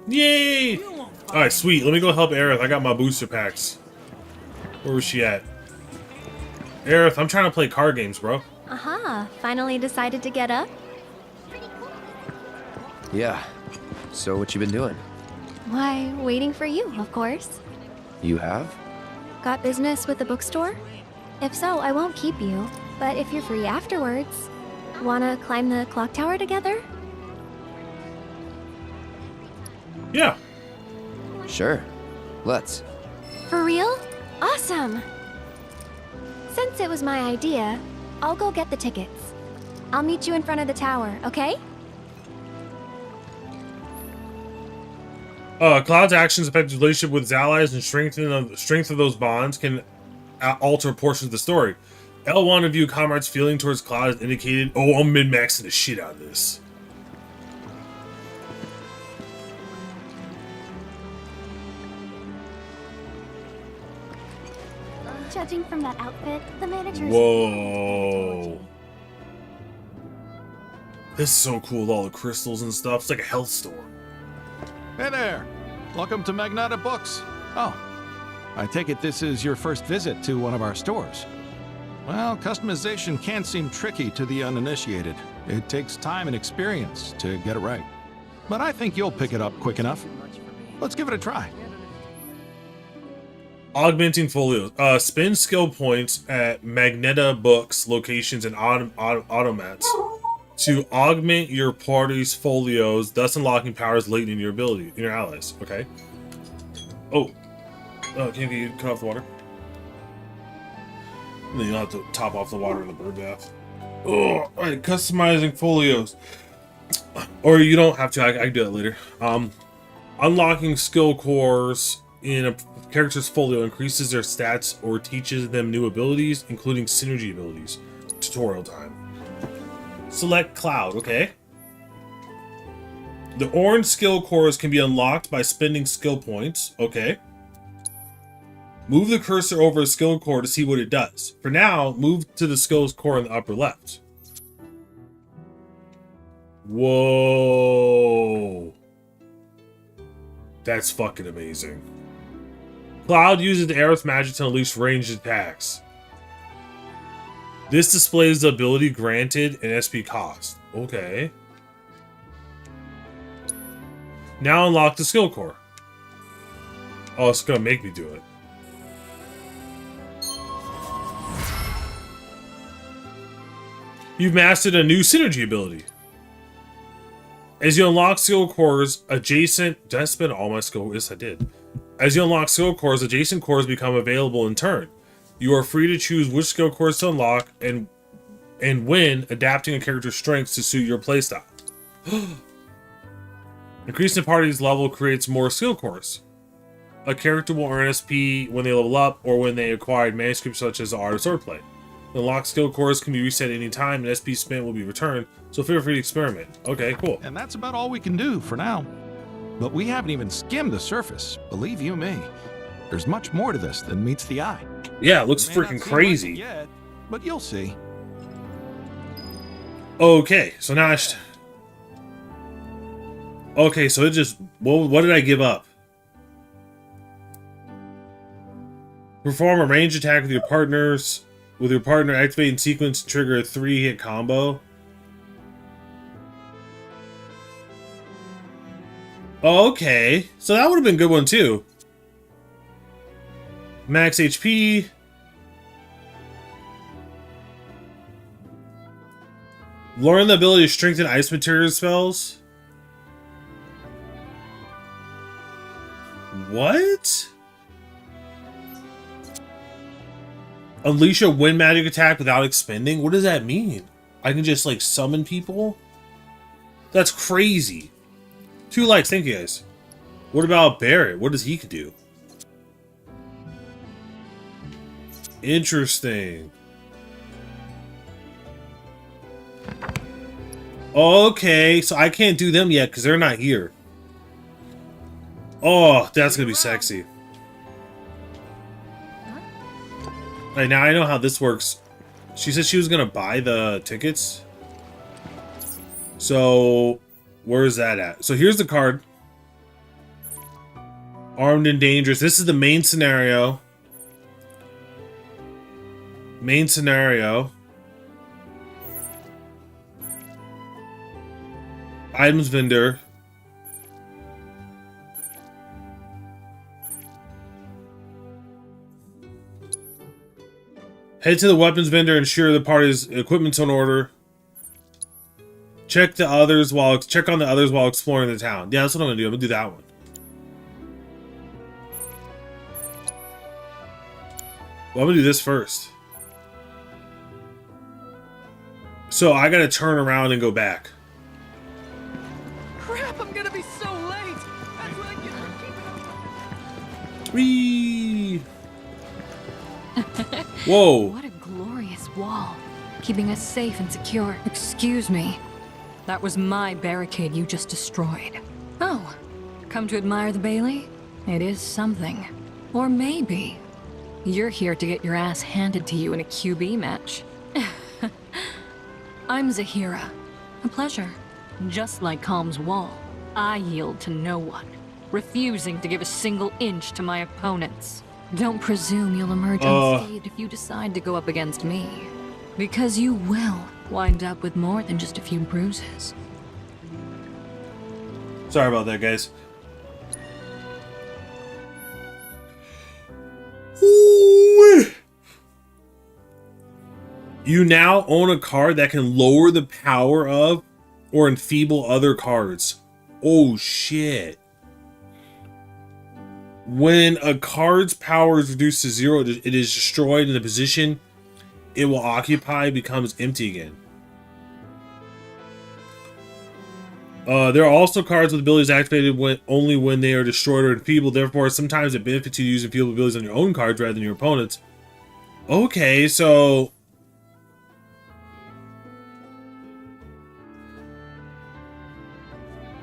Yay! Alright, sweet. Let me go help Aerith. I got my booster packs. Where was she at? Aerith, I'm trying to play card games, bro. Aha, finally decided to get up? Yeah. So what you been doing? Why, waiting for you, of course. You have? Got business with the bookstore? If so, I won't keep you. But if you're free afterwards, wanna climb the clock tower together? Yeah. Sure. Let's. For real? Awesome! Since it was my idea, I'll go get the tickets. I'll meet you in front of the tower, okay? Cloud's actions affect his relationship with his allies, and strength of those bonds can alter portions of the story. L1 of you comrades' feeling towards Cloud is indicated. Oh, I'm min-maxing the shit out of this. Judging from that outfit, the manager's... Whoa. This is so cool with all the crystals and stuff. It's like a health store. Hey there! Welcome to Magneta Books. Oh, I take it this is your first visit to one of our stores. Well, customization can seem tricky to the uninitiated. It takes time and experience to get it right. But I think you'll pick it up quick enough. Let's give it a try. Augmenting folios. Spend skill points at Magneta Books locations and automats to augment your party's folios, thus unlocking powers latent in your allies. Okay. Oh. Can you cut off the water? And then you'll have to top off the water in the bird bath. Oh, alright, customizing folios. Or you don't have to, I can do that later. Unlocking skill cores in a character's folio increases their stats or teaches them new abilities, including synergy abilities. Tutorial time. Select Cloud, okay. The orange skill cores can be unlocked by spending skill points, okay. Move the cursor over a skill core to see what it does. For now, move to the skills core in the upper left. Whoa. That's fucking amazing. Cloud uses the Aerith magic to unleash ranged attacks. This displays the ability granted and SP cost. Okay. Now unlock the skill core. Oh, it's gonna make me do it. You've mastered a new synergy ability. As you unlock skill cores adjacent... Did I spend all my skill... Yes, I did. As you unlock skill cores, adjacent cores become available in turn. You are free to choose which skill course to unlock and when adapting a character's strengths to suit your playstyle. Increasing the party's level creates more skill cores. A character will earn SP when they level up or when they acquire manuscripts such as the Art of Swordplay. The unlocked skill cores can be reset at any time and SP spent will be returned, so feel free to experiment. Okay, cool. And that's about all we can do for now. But we haven't even skimmed the surface, believe you me. There's much more to this than meets the eye. Yeah, it looks May not freaking seem crazy. like it yet, but you'll see. Okay, so now okay, so it just... what did I give up? Perform a range attack with your partners. With your partner, activate in sequence to trigger a 3-hit combo. Okay, so that would have been a good one too. Max HP. Learn the ability to strengthen ice material spells. What? Unleash a wind magic attack without expending? What does that mean? I can just like summon people? That's crazy. 2 likes, thank you guys. What about Barrett? What does he do? Interesting. Okay, so I can't do them yet because they're not here. Oh, that's gonna be sexy. Right, now I know how this works. She said she was gonna buy the tickets. So, where is that at? So here's the card. Armed and dangerous. This is the main scenario. Main scenario. Items vendor. Head to the weapons vendor, ensure the party's equipment's in order. Check on the others while exploring the town. Yeah, that's what I'm gonna do. I'm gonna do that one. Well, I'm gonna do this first. So I gotta turn around and go back. Crap, I'm gonna be so late. That's what I get for keeping up. Whee! Whoa. What a glorious wall, keeping us safe and secure. Excuse me. That was my barricade you just destroyed. Oh, come to admire the Bailey? It is something. Or maybe you're here to get your ass handed to you in a QB match. I'm Zahira. A pleasure. Just like Calm's wall, I yield to no one, refusing to give a single inch to my opponents. Don't presume you'll emerge unscathed if you decide to go up against me. Because you will wind up with more than just a few bruises. Sorry about that, guys. Ooh. You now own a card that can lower the power of or enfeeble other cards. Oh shit. When a card's power is reduced to 0, it is destroyed, and the position it will occupy becomes empty again. There are also cards with abilities activated only when they are destroyed or enfeebled. Therefore, sometimes it benefits you to use enfeebled abilities on your own cards rather than your opponent's. Okay, so...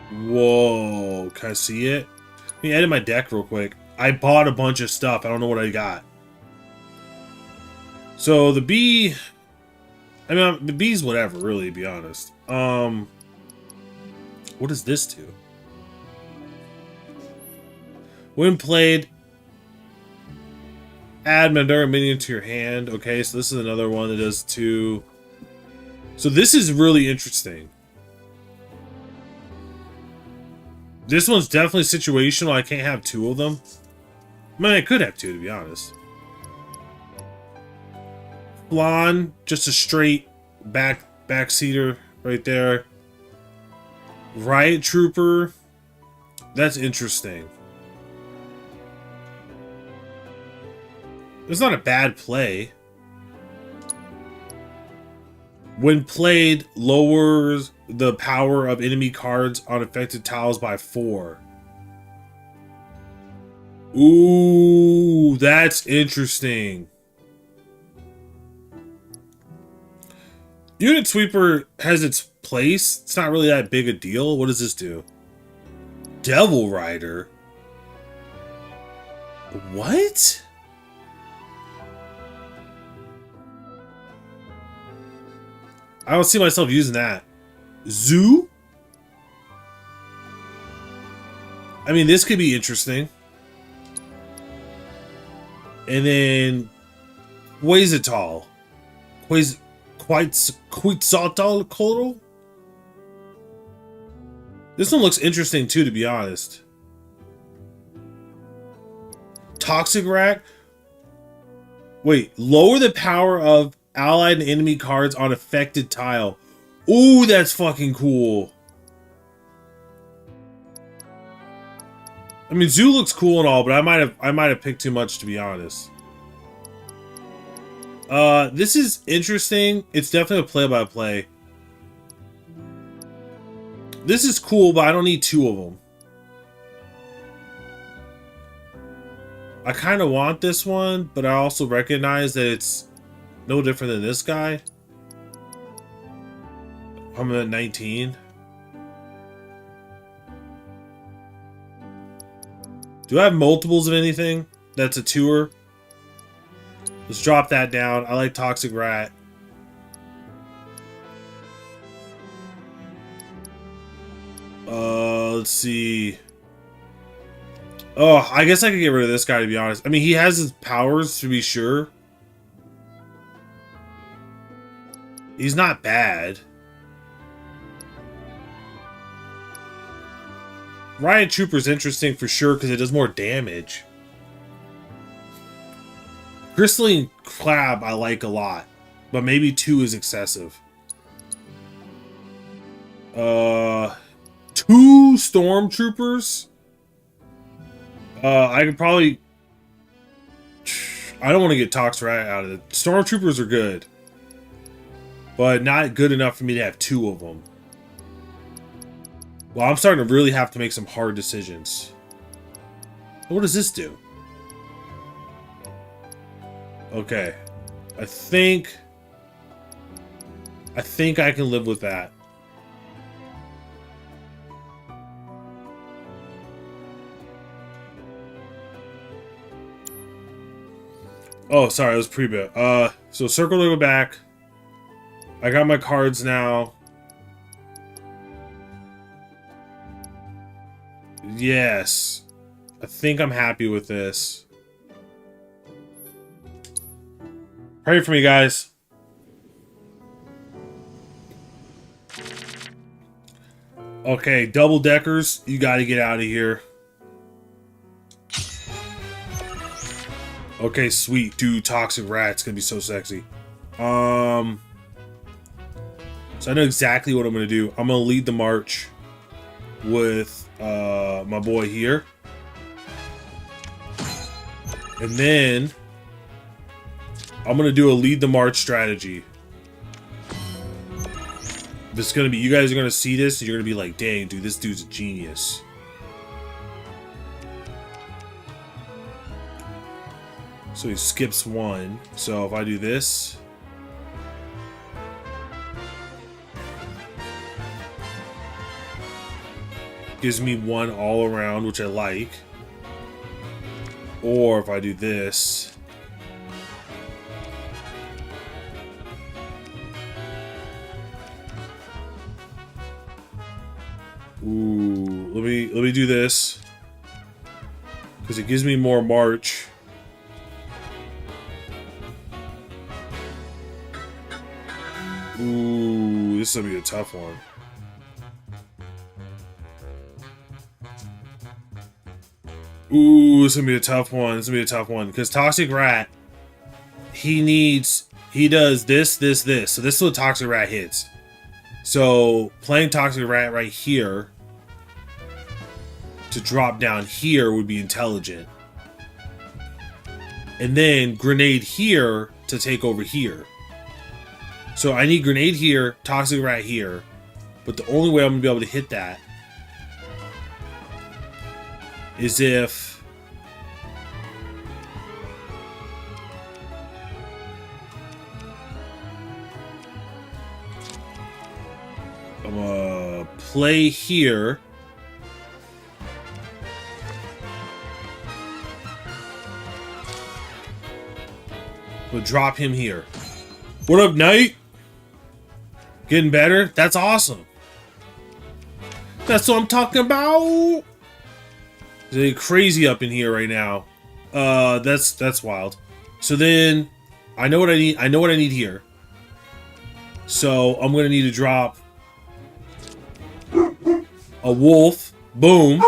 Whoa, can I see it? Let me edit my deck real quick. I bought a bunch of stuff. I don't know what I got. So the B... I mean, the B's whatever, really, to be honest. What does this do? When played, add Mandara minion to your hand. Okay, so this is another one that does 2. So this is really interesting. This one's definitely situational. I can't have 2 of them. I mean, I could have 2, to be honest. Flan, just a straight backseater right there. Riot Trooper. That's interesting. It's not a bad play. When played, lowers the power of enemy cards on affected tiles by 4. Ooh, that's interesting. Unit Sweeper has its place. It's not really that big a deal. What does this do? Devil Rider? What? I don't see myself using that. Zoo? I mean, this could be interesting. And then Quetzalcoatl. Quetzalcoatl? This one looks interesting too, to be honest. Toxic Rack. Wait, lower the power of allied and enemy cards on affected tile. Ooh, that's fucking cool. I mean, Zoo looks cool and all, but I might have picked too much, to be honest. This is interesting. It's definitely a play-by-play. This is cool, but I don't need 2 of them. I kind of want this one, but I also recognize that it's no different than this guy. I'm at 19. Do I have multiples of anything that's a 2-er? Let's drop that down. I like Toxic Rat. Let's see. Oh, I guess I could get rid of this guy, to be honest. I mean, he has his powers, to be sure. He's not bad. Riot Trooper's interesting for sure because it does more damage. Crystalline Crab I like a lot, but maybe 2 is excessive. 2 Stormtroopers? I could probably... I don't want to get Tox Rat out of it. Stormtroopers are good, but not good enough for me to have 2 of them. Well, I'm starting to really have to make some hard decisions. What does this do? Okay. I think I can live with that. Oh, sorry, it was pre-bit. So circle to go back. I got my cards now. Yes. I think I'm happy with this. Pray for me, guys. Okay, double deckers, you gotta get out of here. Okay, sweet. Dude, Toxic Rat's gonna be so sexy. So I know exactly what I'm gonna do. I'm gonna lead the march with my boy here. And then I'm gonna do a lead the march strategy. This is gonna be, you guys are gonna see this and you're gonna be like, dang, dude, this dude's a genius. So he skips 1. So if I do this, gives me 1 all around, which I like. Or if I do this, ooh, let me do this because it gives me more march. Ooh, this is gonna be a tough one. Ooh, this is gonna be a tough one. This is gonna be a tough one because Toxic Rat, he does this. So this is what Toxic Rat hits. So playing Toxic Rat right here to drop down here would be intelligent. and then grenade here to take over here. So I need grenade here, toxic rat here, but the only way I'm gonna be able to hit that is if I'm gonna play here. We'll drop him here. What up, Knight? Getting better? That's awesome. That's what I'm talking about. It's crazy up in here right now. That's wild. So then I know what I need. I know what I need here. So I'm gonna need to drop a wolf. Boom.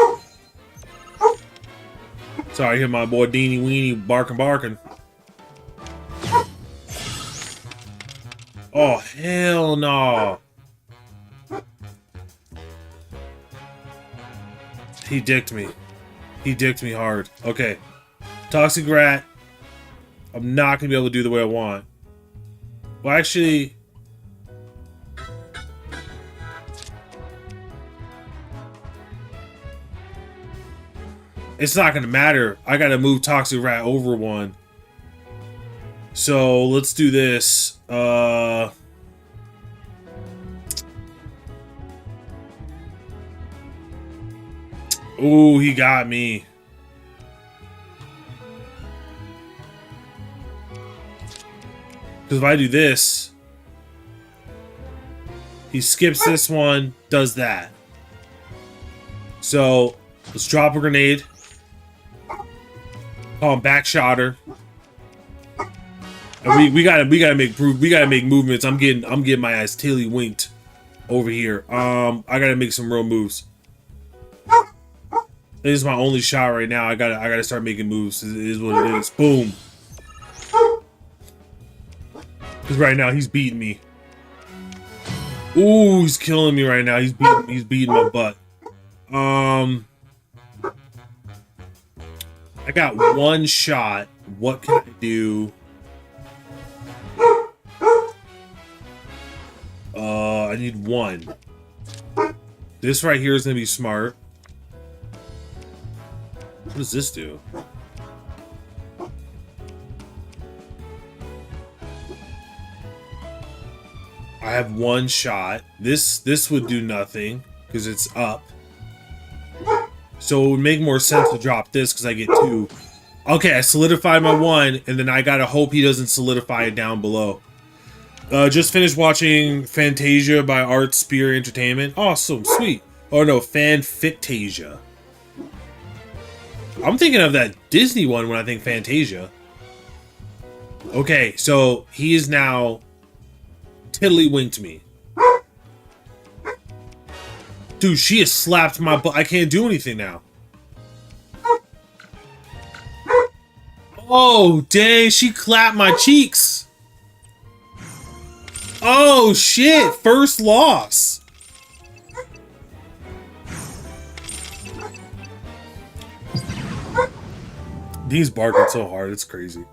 Sorry, I hear my boy Deanie Weenie barking. Oh, hell no. He dicked me. He dicked me hard. Okay. Toxic rat. I'm not going to be able to do the way I want. Well, actually... it's not going to matter. I got to move Toxic rat over one. So, let's do this. Ooh, he got me. Because if I do this, he skips this one, does that. So, let's drop a grenade. Call him backshotter. And we gotta make movements. I'm getting my ass tilly winked over here. I gotta make some real moves. This is my only shot right now. I gotta start making moves. It is what it is. Boom. Because right now he's beating me. Ooh, he's killing me right now. He's beating my butt. I got one shot. What can I do? I need one. This right here is gonna be smart. What does this do? I have one shot. This would do nothing because it's up. So it would make more sense to drop this because I get two. Okay, I solidified my one, and then I gotta hope he doesn't solidify it down below. Just finished watching Fantasia by Art Spear Entertainment. Awesome, sweet. Oh no, Fanfictasia. I'm thinking of that Disney one when I think Fantasia. Okay, so he is now tiddlywinked me. Dude, she has slapped my butt. I can't do anything now. Oh, dang, she clapped my cheeks. Oh, shit, first loss. Dean's barking so hard, it's crazy.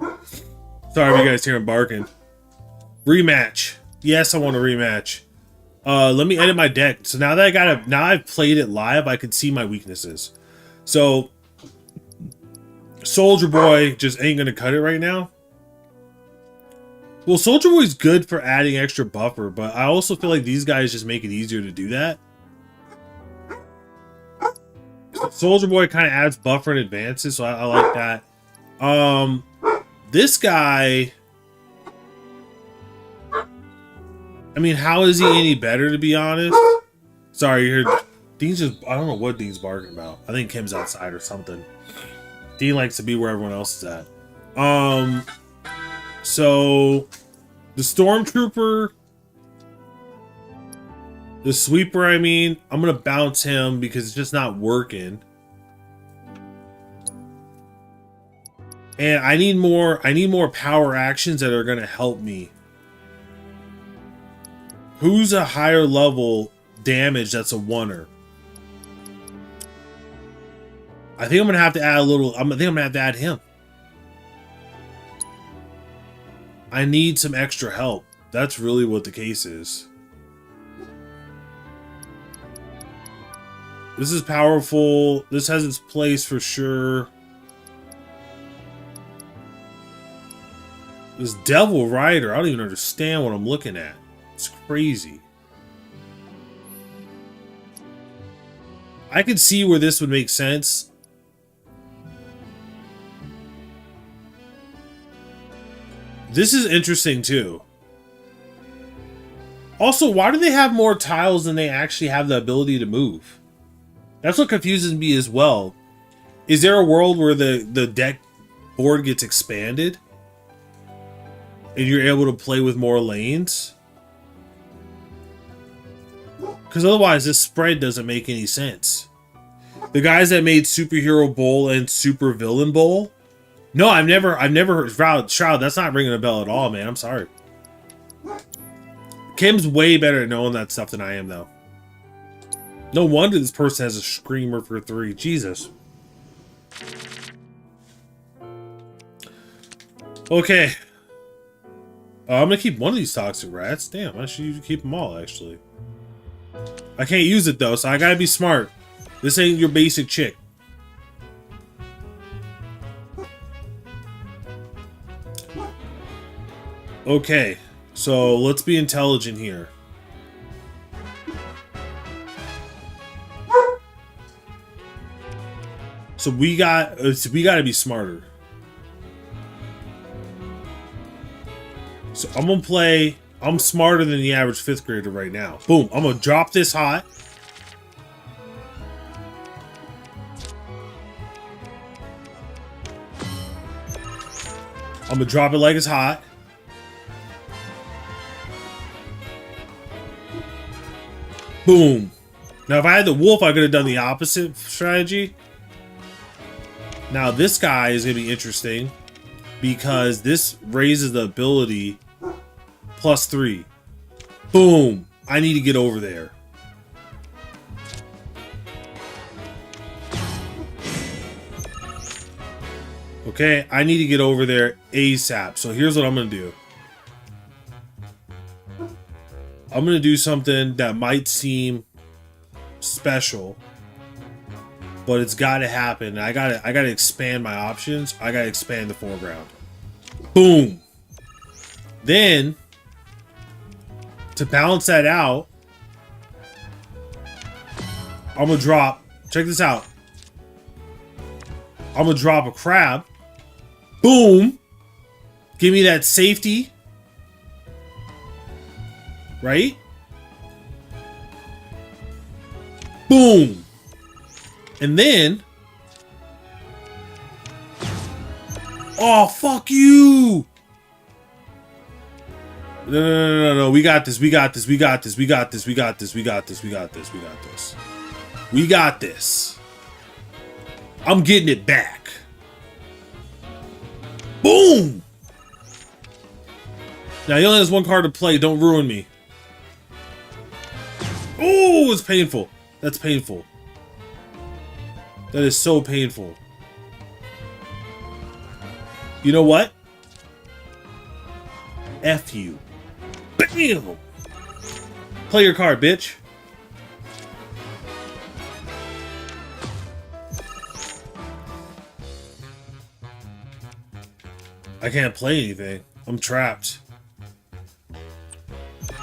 Sorry if you guys hear him barking. Rematch. Yes, I want a rematch. Let me edit my deck. So now that now I've played it live, I can see my weaknesses. So Soldier Boy just ain't gonna cut it right now. Well, Soldier Boy's good for adding extra buffer, but I also feel like these guys just make it easier to do that. Soldier Boy kind of adds buffer and advances, so I like that. This guy, I mean, how is he any better, to be honest? Sorry, you heard Dean's just, I don't know what Dean's barking about. I think Kim's outside or something. Dean likes to be where everyone else is at. So the Stormtrooper, the Sweeper, I mean, I'm gonna bounce him because it's just not working. And I need more power actions that are gonna help me. Who's a higher level damage that's a oneer? I think I'm gonna have to add a little. I think I'm gonna have to add him. I need some extra help. That's really what the case is. This is powerful. This has its place for sure. This Devil Rider, I don't even understand what I'm looking at. It's crazy. I could see where this would make sense. This is interesting too. Also, why do they have more tiles than they actually have the ability to move? That's what confuses me as well. Is there a world where the deck board gets expanded? And you're able to play with more lanes? Because otherwise this spread doesn't make any sense. The guys that made Superhero Bowl and Super Villain Bowl? No, I've never heard Shroud, that's not ringing a bell at all, man. I'm sorry. Kim's way better at knowing that stuff than I am, though. No wonder this person has a Screamer for 3. Jesus. Okay. I'm gonna keep one of these toxic rats. Damn, I should keep them all, actually. I can't use it, though, so I gotta be smart. This ain't your basic chick. Okay, so let's be intelligent here. So we gotta be smarter. So I'm gonna play. I'm smarter than the average 5th grader right now. Boom! I'm gonna drop this hot. I'm gonna drop it like it's hot. Boom. Now, if I had the wolf, I could have done the opposite strategy. Now, this guy is going to be interesting because this raises the ability +3. Boom. I need to get over there. Okay, I need to get over there ASAP. So here's what I'm going to do. I'm going to do something that might seem special, but it's got to happen. I got to expand my options. I got to expand the foreground. Boom. Then, to balance that out, I'm going to drop, check this out. I'm going to drop a crab. Boom. Give me that safety. Right? Boom. And then... Oh, fuck you! No. We got this. We got this. We got this. We got this. We got this. We got this. We got this. We got this. We got this. I'm getting it back. Boom! Now, he only has one card to play. Don't ruin me. Oh, it's painful. That's painful. That is so painful. You know what? F you. Bam! Play your card, bitch. I can't play anything. I'm trapped.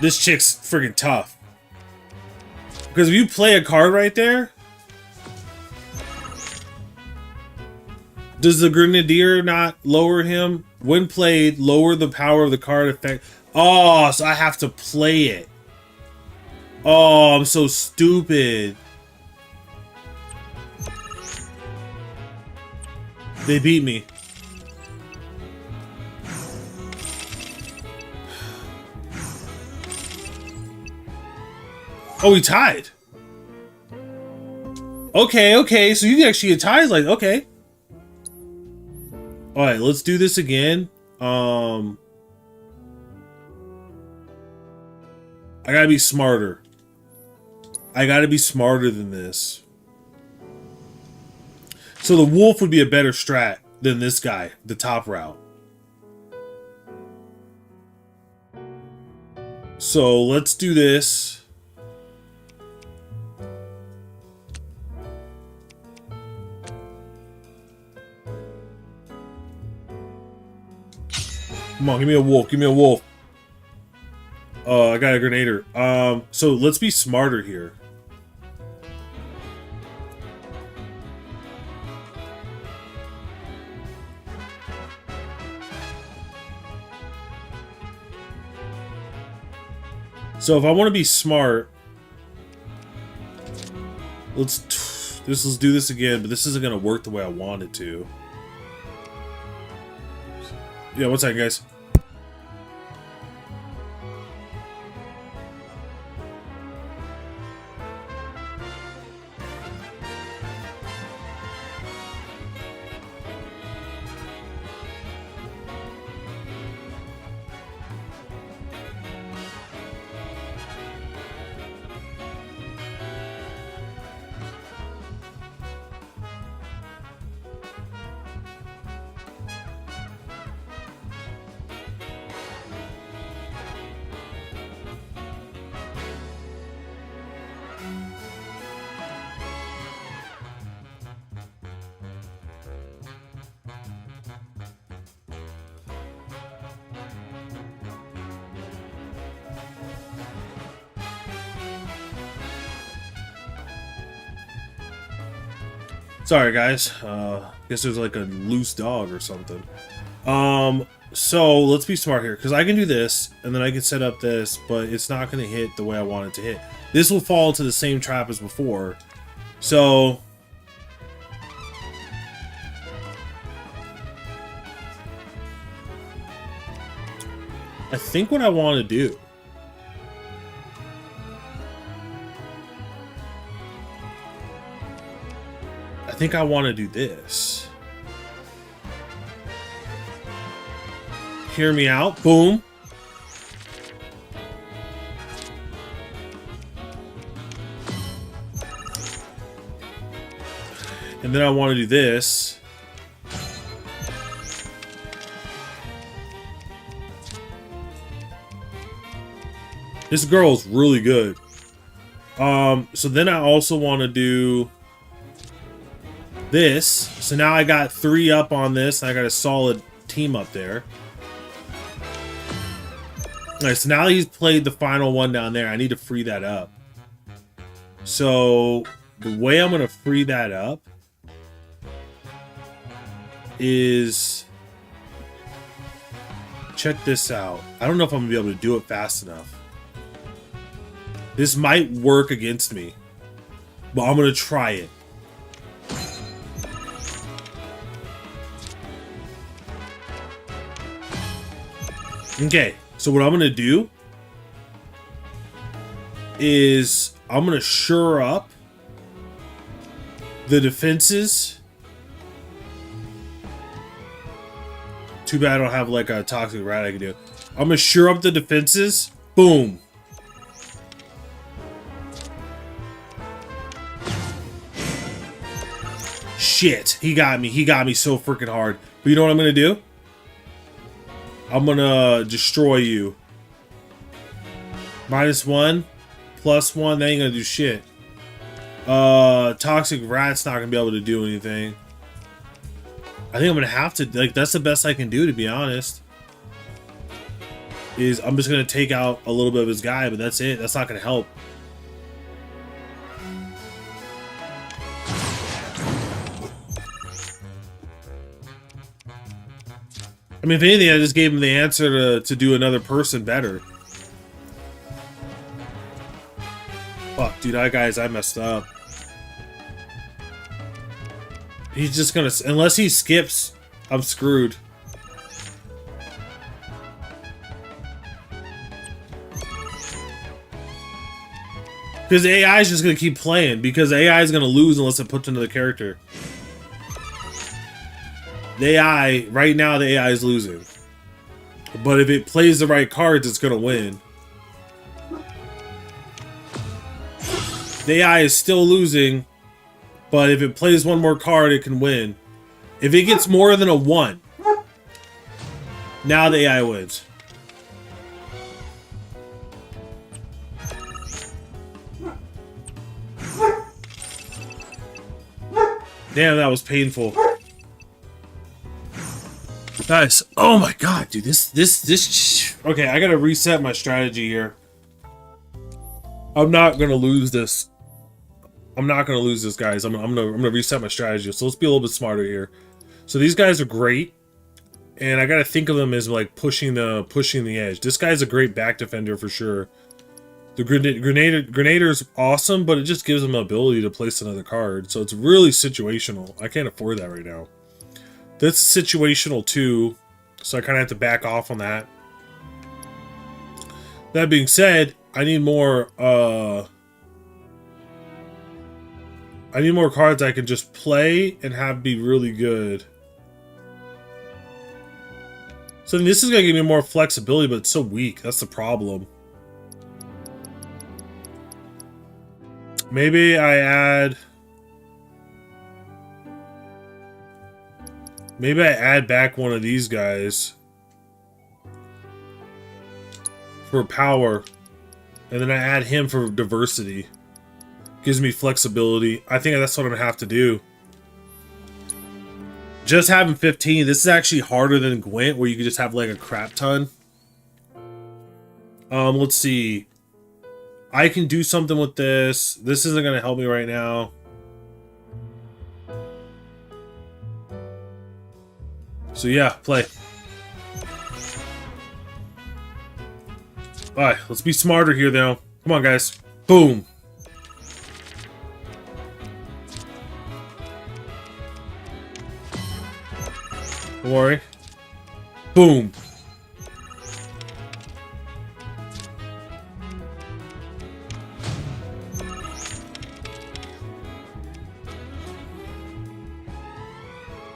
This chick's friggin' tough. Because if you play a card right there, does the Grenadier not lower him? When played, lower the power of the card effect. Oh, so I have to play it. Oh, I'm so stupid. They beat me. Oh, we tied. Okay, so you can actually get ties like, okay. Alright, let's do this again. I gotta be smarter. I gotta be smarter than this. So the wolf would be a better strat than this guy, the top route. So let's do this. Come on, give me a wolf. Give me a wolf. I got a grenader. So let's be smarter here. So if I want to be smart, let's do this again, but this isn't going to work the way I want it to. Yeah, one second, guys. Sorry, guys. Guess there's like a loose dog or something. So let's be smart here, because I can do this, and then I can set up this, but it's not going to hit the way I want it to hit. This will fall into the same trap as before. So I think what I want to do, I think I want to do this. Hear me out. Boom. And then I want to do this. This girl is really good. So then I also want to do this. So now I got 3 up on this, and I got a solid team up there. Alright, so now he's played the final one down there. I need to free that up. So the way I'm going to free that up is... check this out. I don't know if I'm going to be able to do it fast enough. This might work against me, but I'm going to try it. Okay, so what I'm going to do is I'm going to shore up the defenses. Too bad I don't have like a toxic rat I can do. I'm going to shore up the defenses. Boom. Shit, he got me. He got me so freaking hard. But you know what I'm going to do? I'm gonna destroy you. -1, +1, they ain't gonna do shit. Toxic rat's not gonna be able to do anything. I think I'm gonna have to, like, that's the best I can do, to be honest. Is I'm just gonna take out a little bit of his guy, but that's it. That's not gonna help. I mean, if anything, I just gave him the answer to do another person better. Fuck, dude, I messed up. He's just gonna... unless he skips, I'm screwed. Because AI is just gonna keep playing, because AI is gonna lose unless it puts another character. The AI, right now the AI is losing. But if it plays the right cards, it's gonna win. The AI is still losing, but if it plays one more card, it can win. If it gets more than a 1, now the AI wins. Damn, that was painful. Guys, oh my god, dude, this. Okay, I gotta reset my strategy here. I'm not gonna lose this. I'm not gonna lose this, guys. I'm gonna reset my strategy. So let's be a little bit smarter here. So these guys are great, and I gotta think of them as like pushing the edge. This guy's a great back defender for sure. The Grenader's awesome, but it just gives him the ability to place another card. So it's really situational. I can't afford that right now. That's situational too, so I kind of have to back off on that. That being said, I need more cards I can just play and have be really good. So this is gonna give me more flexibility, but it's so weak. That's the problem. Maybe I add back one of these guys for power, and then I add him for diversity. Gives me flexibility. I think that's what I'm gonna have to do. Just having 15, this is actually harder than Gwent, where you can just have like a crap ton. Let's see. I can do something with this. This isn't gonna help me right now. So yeah, play. Alright, let's be smarter here though. Come on, guys. Boom. Don't worry. Boom.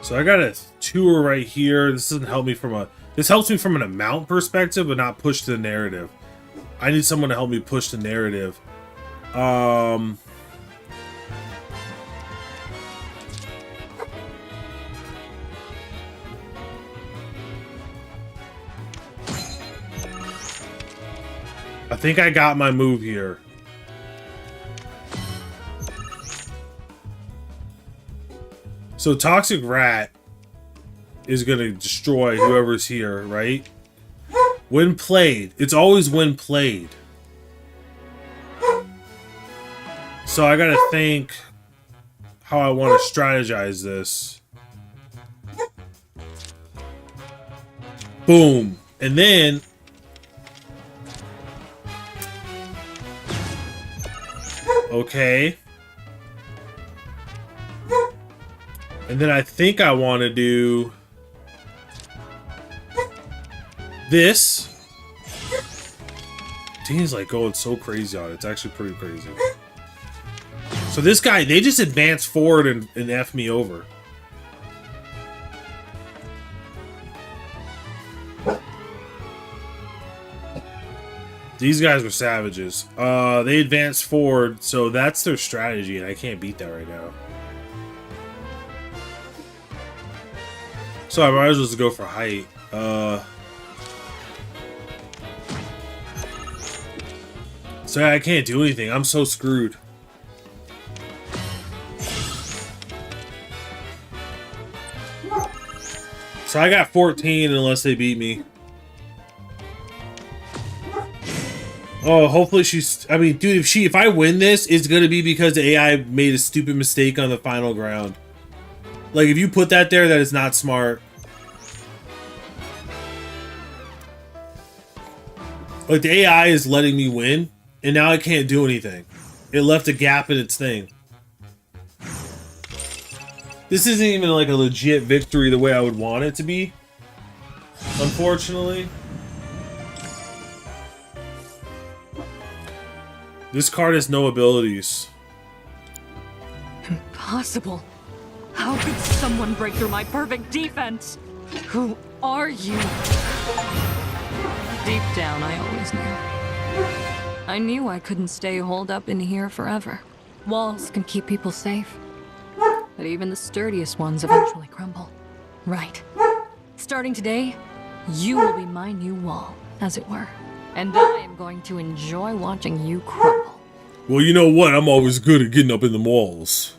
So I got a tour right here. This doesn't help me from a... This helps me from an amount perspective, but not push the narrative. I need someone to help me push the narrative. I think I got my move here. So Toxic Rat is going to destroy whoever's here, right? When played. It's always when played. So I got to think how I want to strategize this. Boom. And then... Okay. And then I think I want to do this. Team's like going so crazy on it. It's actually pretty crazy. So this guy, they just advance forward and F me over. These guys were savages. They advanced forward, so that's their strategy, and I can't beat that right now. So I might as well just go for height. So I can't do anything. I'm so screwed. So I got 14 unless they beat me. Oh, hopefully she's... I mean, dude, if I win this, it's gonna be because the AI made a stupid mistake on the final ground. Like, if you put that there, that is not smart. Like, the AI is letting me win, and now I can't do anything. It left a gap in its thing. This isn't even like a legit victory the way I would want it to be. Unfortunately. This card has no abilities. Impossible. How could someone break through my perfect defense? Who are you? Deep down, I always knew. I knew I couldn't stay holed up in here forever. Walls can keep people safe, but even the sturdiest ones eventually crumble. Right. Starting today, you will be my new wall, as it were. And I am going to enjoy watching you crumble. Well, you know what? I'm always good at getting up in the walls.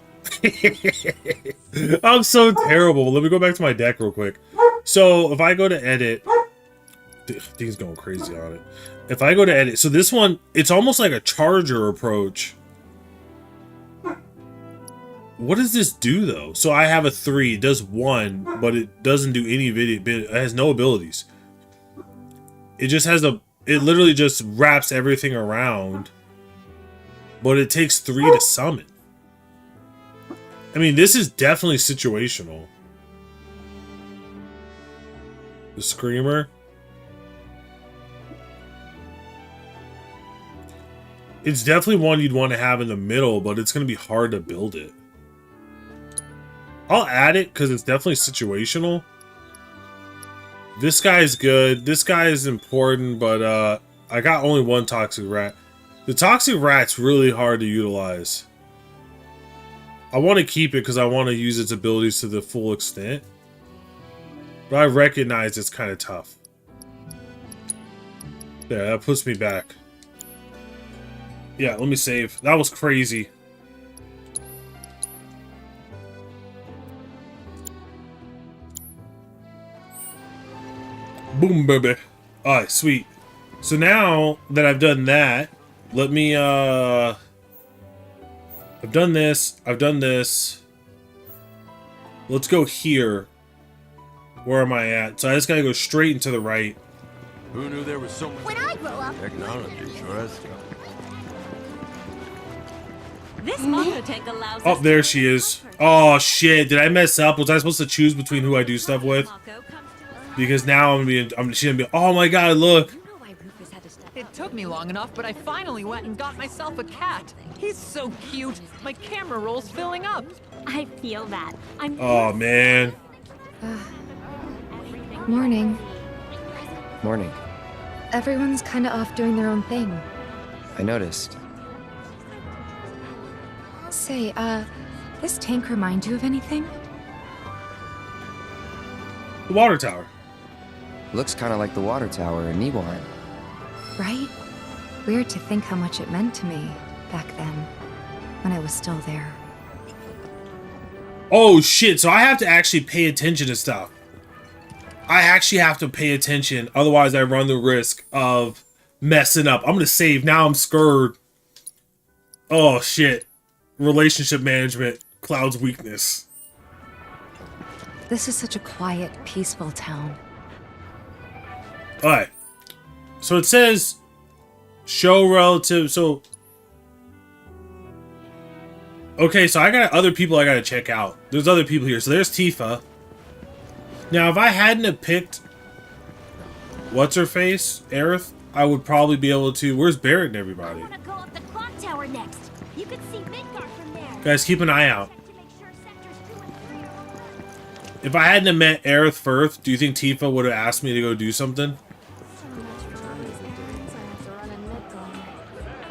I'm so terrible. Let me go back to my deck real quick. So if I go to edit, Dean's going crazy on it. If I go to edit, so this one, it's almost like a charger approach. What does this do though? So I have a 3, it does 1, but it doesn't do any video. It has no abilities. It just has a. It literally just wraps everything around, but it takes 3 to summon. I mean, this is definitely situational. The Screamer. It's definitely one you'd want to have in the middle, but it's going to be hard to build it. I'll add it because it's definitely situational. This guy's good. This guy is important, but I got only 1 Toxic Rat. The Toxic Rat's really hard to utilize. I want to keep it because I want to use its abilities to the full extent. But I recognize it's kind of tough. Yeah, that puts me back. Yeah, let me save. That was crazy. Boom, baby. Alright, sweet. So now that I've done that, let me, I've done this. I've done this. Let's go here. Where am I at? So I just gotta go straight and to the right. Who knew there was so much When I grow up, technology? Sure has got. this manga tank allows Oh, us there she is. Oh shit! Did I mess up? Was I supposed to choose between who I do stuff with? Because now she's gonna be. Oh my god! Look. It took me long enough, but I finally went and got myself a cat. He's so cute. My camera roll's filling up. I feel that. I'm Oh man. Morning. Morning. Everyone's kind of off doing their own thing. I noticed. Say, this tank remind you of anything? The water tower. Looks kind of like the water tower in Nibelheim. Right? Weird to think how much it meant to me back then, when I was still there. Oh shit! So I have to actually pay attention to stuff. I actually have to pay attention, otherwise I run the risk of messing up. I'm gonna save. Now I'm scared. Oh shit. Relationship management. Cloud's weakness. This is such a quiet, peaceful town. Alright. So it says show relative. So okay, so I got other people I gotta check out. There's other people here. So there's Tifa. Now if I hadn't have picked what's her face? Aerith, I would probably be able to. Where's Barrett and everybody? gonna go up the clock tower next. You can see Midgard from there. Guys, keep an eye out. If I hadn't have met Aerith first, do you think Tifa would have asked me to go do something?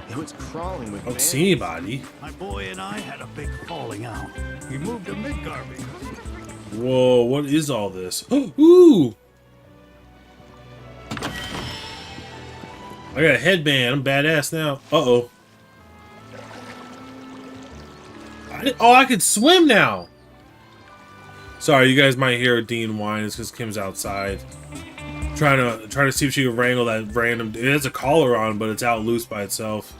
It was crawling with I don't see anybody. My boy and I had a big falling out. We moved to Midgard because Whoa, what is all this? Ooh! I got a headband. I'm badass now. Uh-oh. I could swim now! Sorry, you guys might hear Dean whine. It's because Kim's outside. Trying to see if she can wrangle that random... It has a collar on, but it's out loose by itself.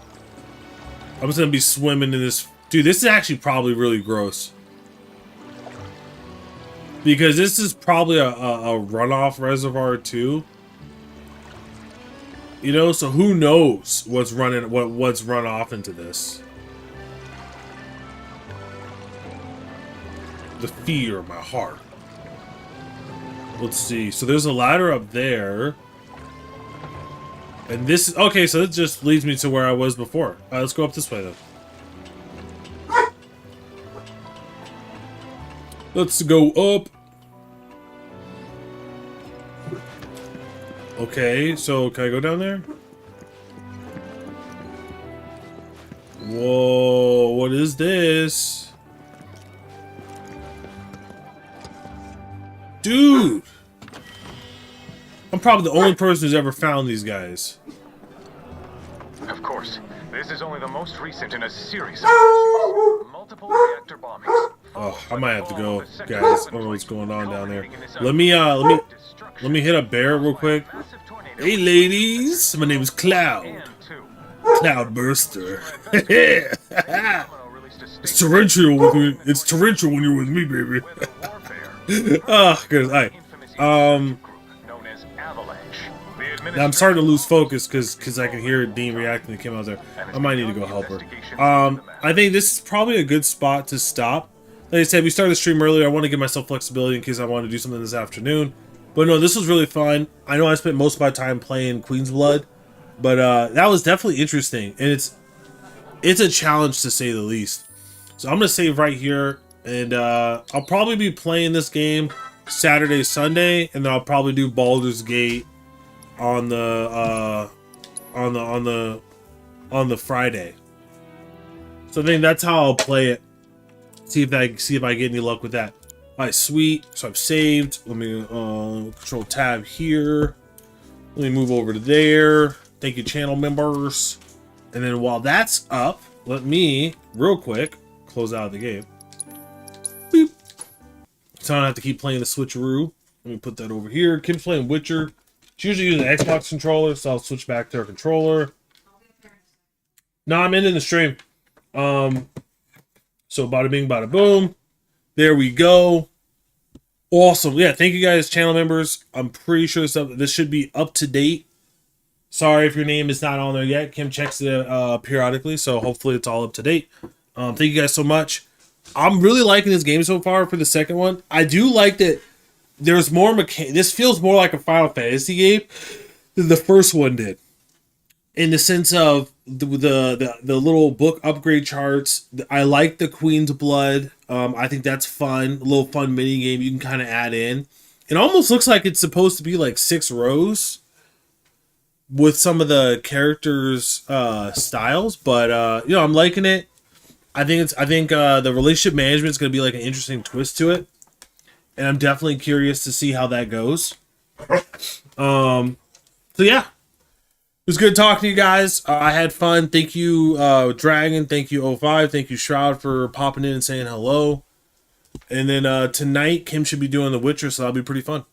I'm just gonna be swimming in this... Dude, this is actually probably really gross. Because this is probably a runoff reservoir too. You know, so who knows what's run off into this. The fear of my heart. Let's see. So there's a ladder up there. And this is... Okay, so it just leads me to where I was before. Let's go up this way, then. Let's go up. Okay, so can I go down there? Whoa, what is this? Dude! I'm probably the only person who's ever found these guys. Of course, this is only the most recent in a series of crises. Multiple reactor bombings, Oh, I might have to go, guys. I don't know what's going on down there. Let me hit up Bear real quick. Hey, ladies, my name is Cloud. Cloud Burster. It's torrential with me. It's torrential when you're with me, baby. Oh, good. All right. Now I'm starting to lose focus because I can hear Dean reacting to Kim out there. I might need to go help her. I think this is probably a good spot to stop. Like I said, we started the stream earlier. I want to give myself flexibility in case I want to do something this afternoon. But no, this was really fun. I know I spent most of my time playing Queen's Blood, but that was definitely interesting, and it's a challenge to say the least. So I'm gonna save right here, and I'll probably be playing this game Saturday, Sunday, and then I'll probably do Baldur's Gate on the Friday. So I think that's how I'll play it. See if I get any luck with that. All right, sweet. So I've saved. Let me control tab here. Let me move over to there. Thank you, channel members. And then while that's up, let me real quick close out of the game. Boop. So I don't have to keep playing the switcheroo. Let me put that over here. Kim's playing Witcher. She usually uses an Xbox controller, so I'll switch back to her controller. No, I'm ending the stream. So bada bing, bada boom. There we go. Awesome. Yeah, thank you guys, channel members. I'm pretty sure this should be up to date. Sorry if your name is not on there yet. Kim checks it periodically, so hopefully it's all up to date. Thank you guys so much. I'm really liking this game so far for the second one. I do like that there's more this feels more like a Final Fantasy game than the first one did. In the sense of the little book upgrade charts. I like the Queen's Blood. I think that's fun. A little fun mini game you can kind of add in. It almost looks like it's supposed to be like 6 rows with some of the characters' styles, but you know, I'm liking it. I think the relationship management is going to be like an interesting twist to it, and I'm definitely curious to see how that goes. So yeah. It was good talking to you guys. I had fun. Thank you, Dragon. Thank you, 05. Thank you, Shroud, for popping in and saying hello. And then tonight, Kim should be doing The Witcher, so that'll be pretty fun.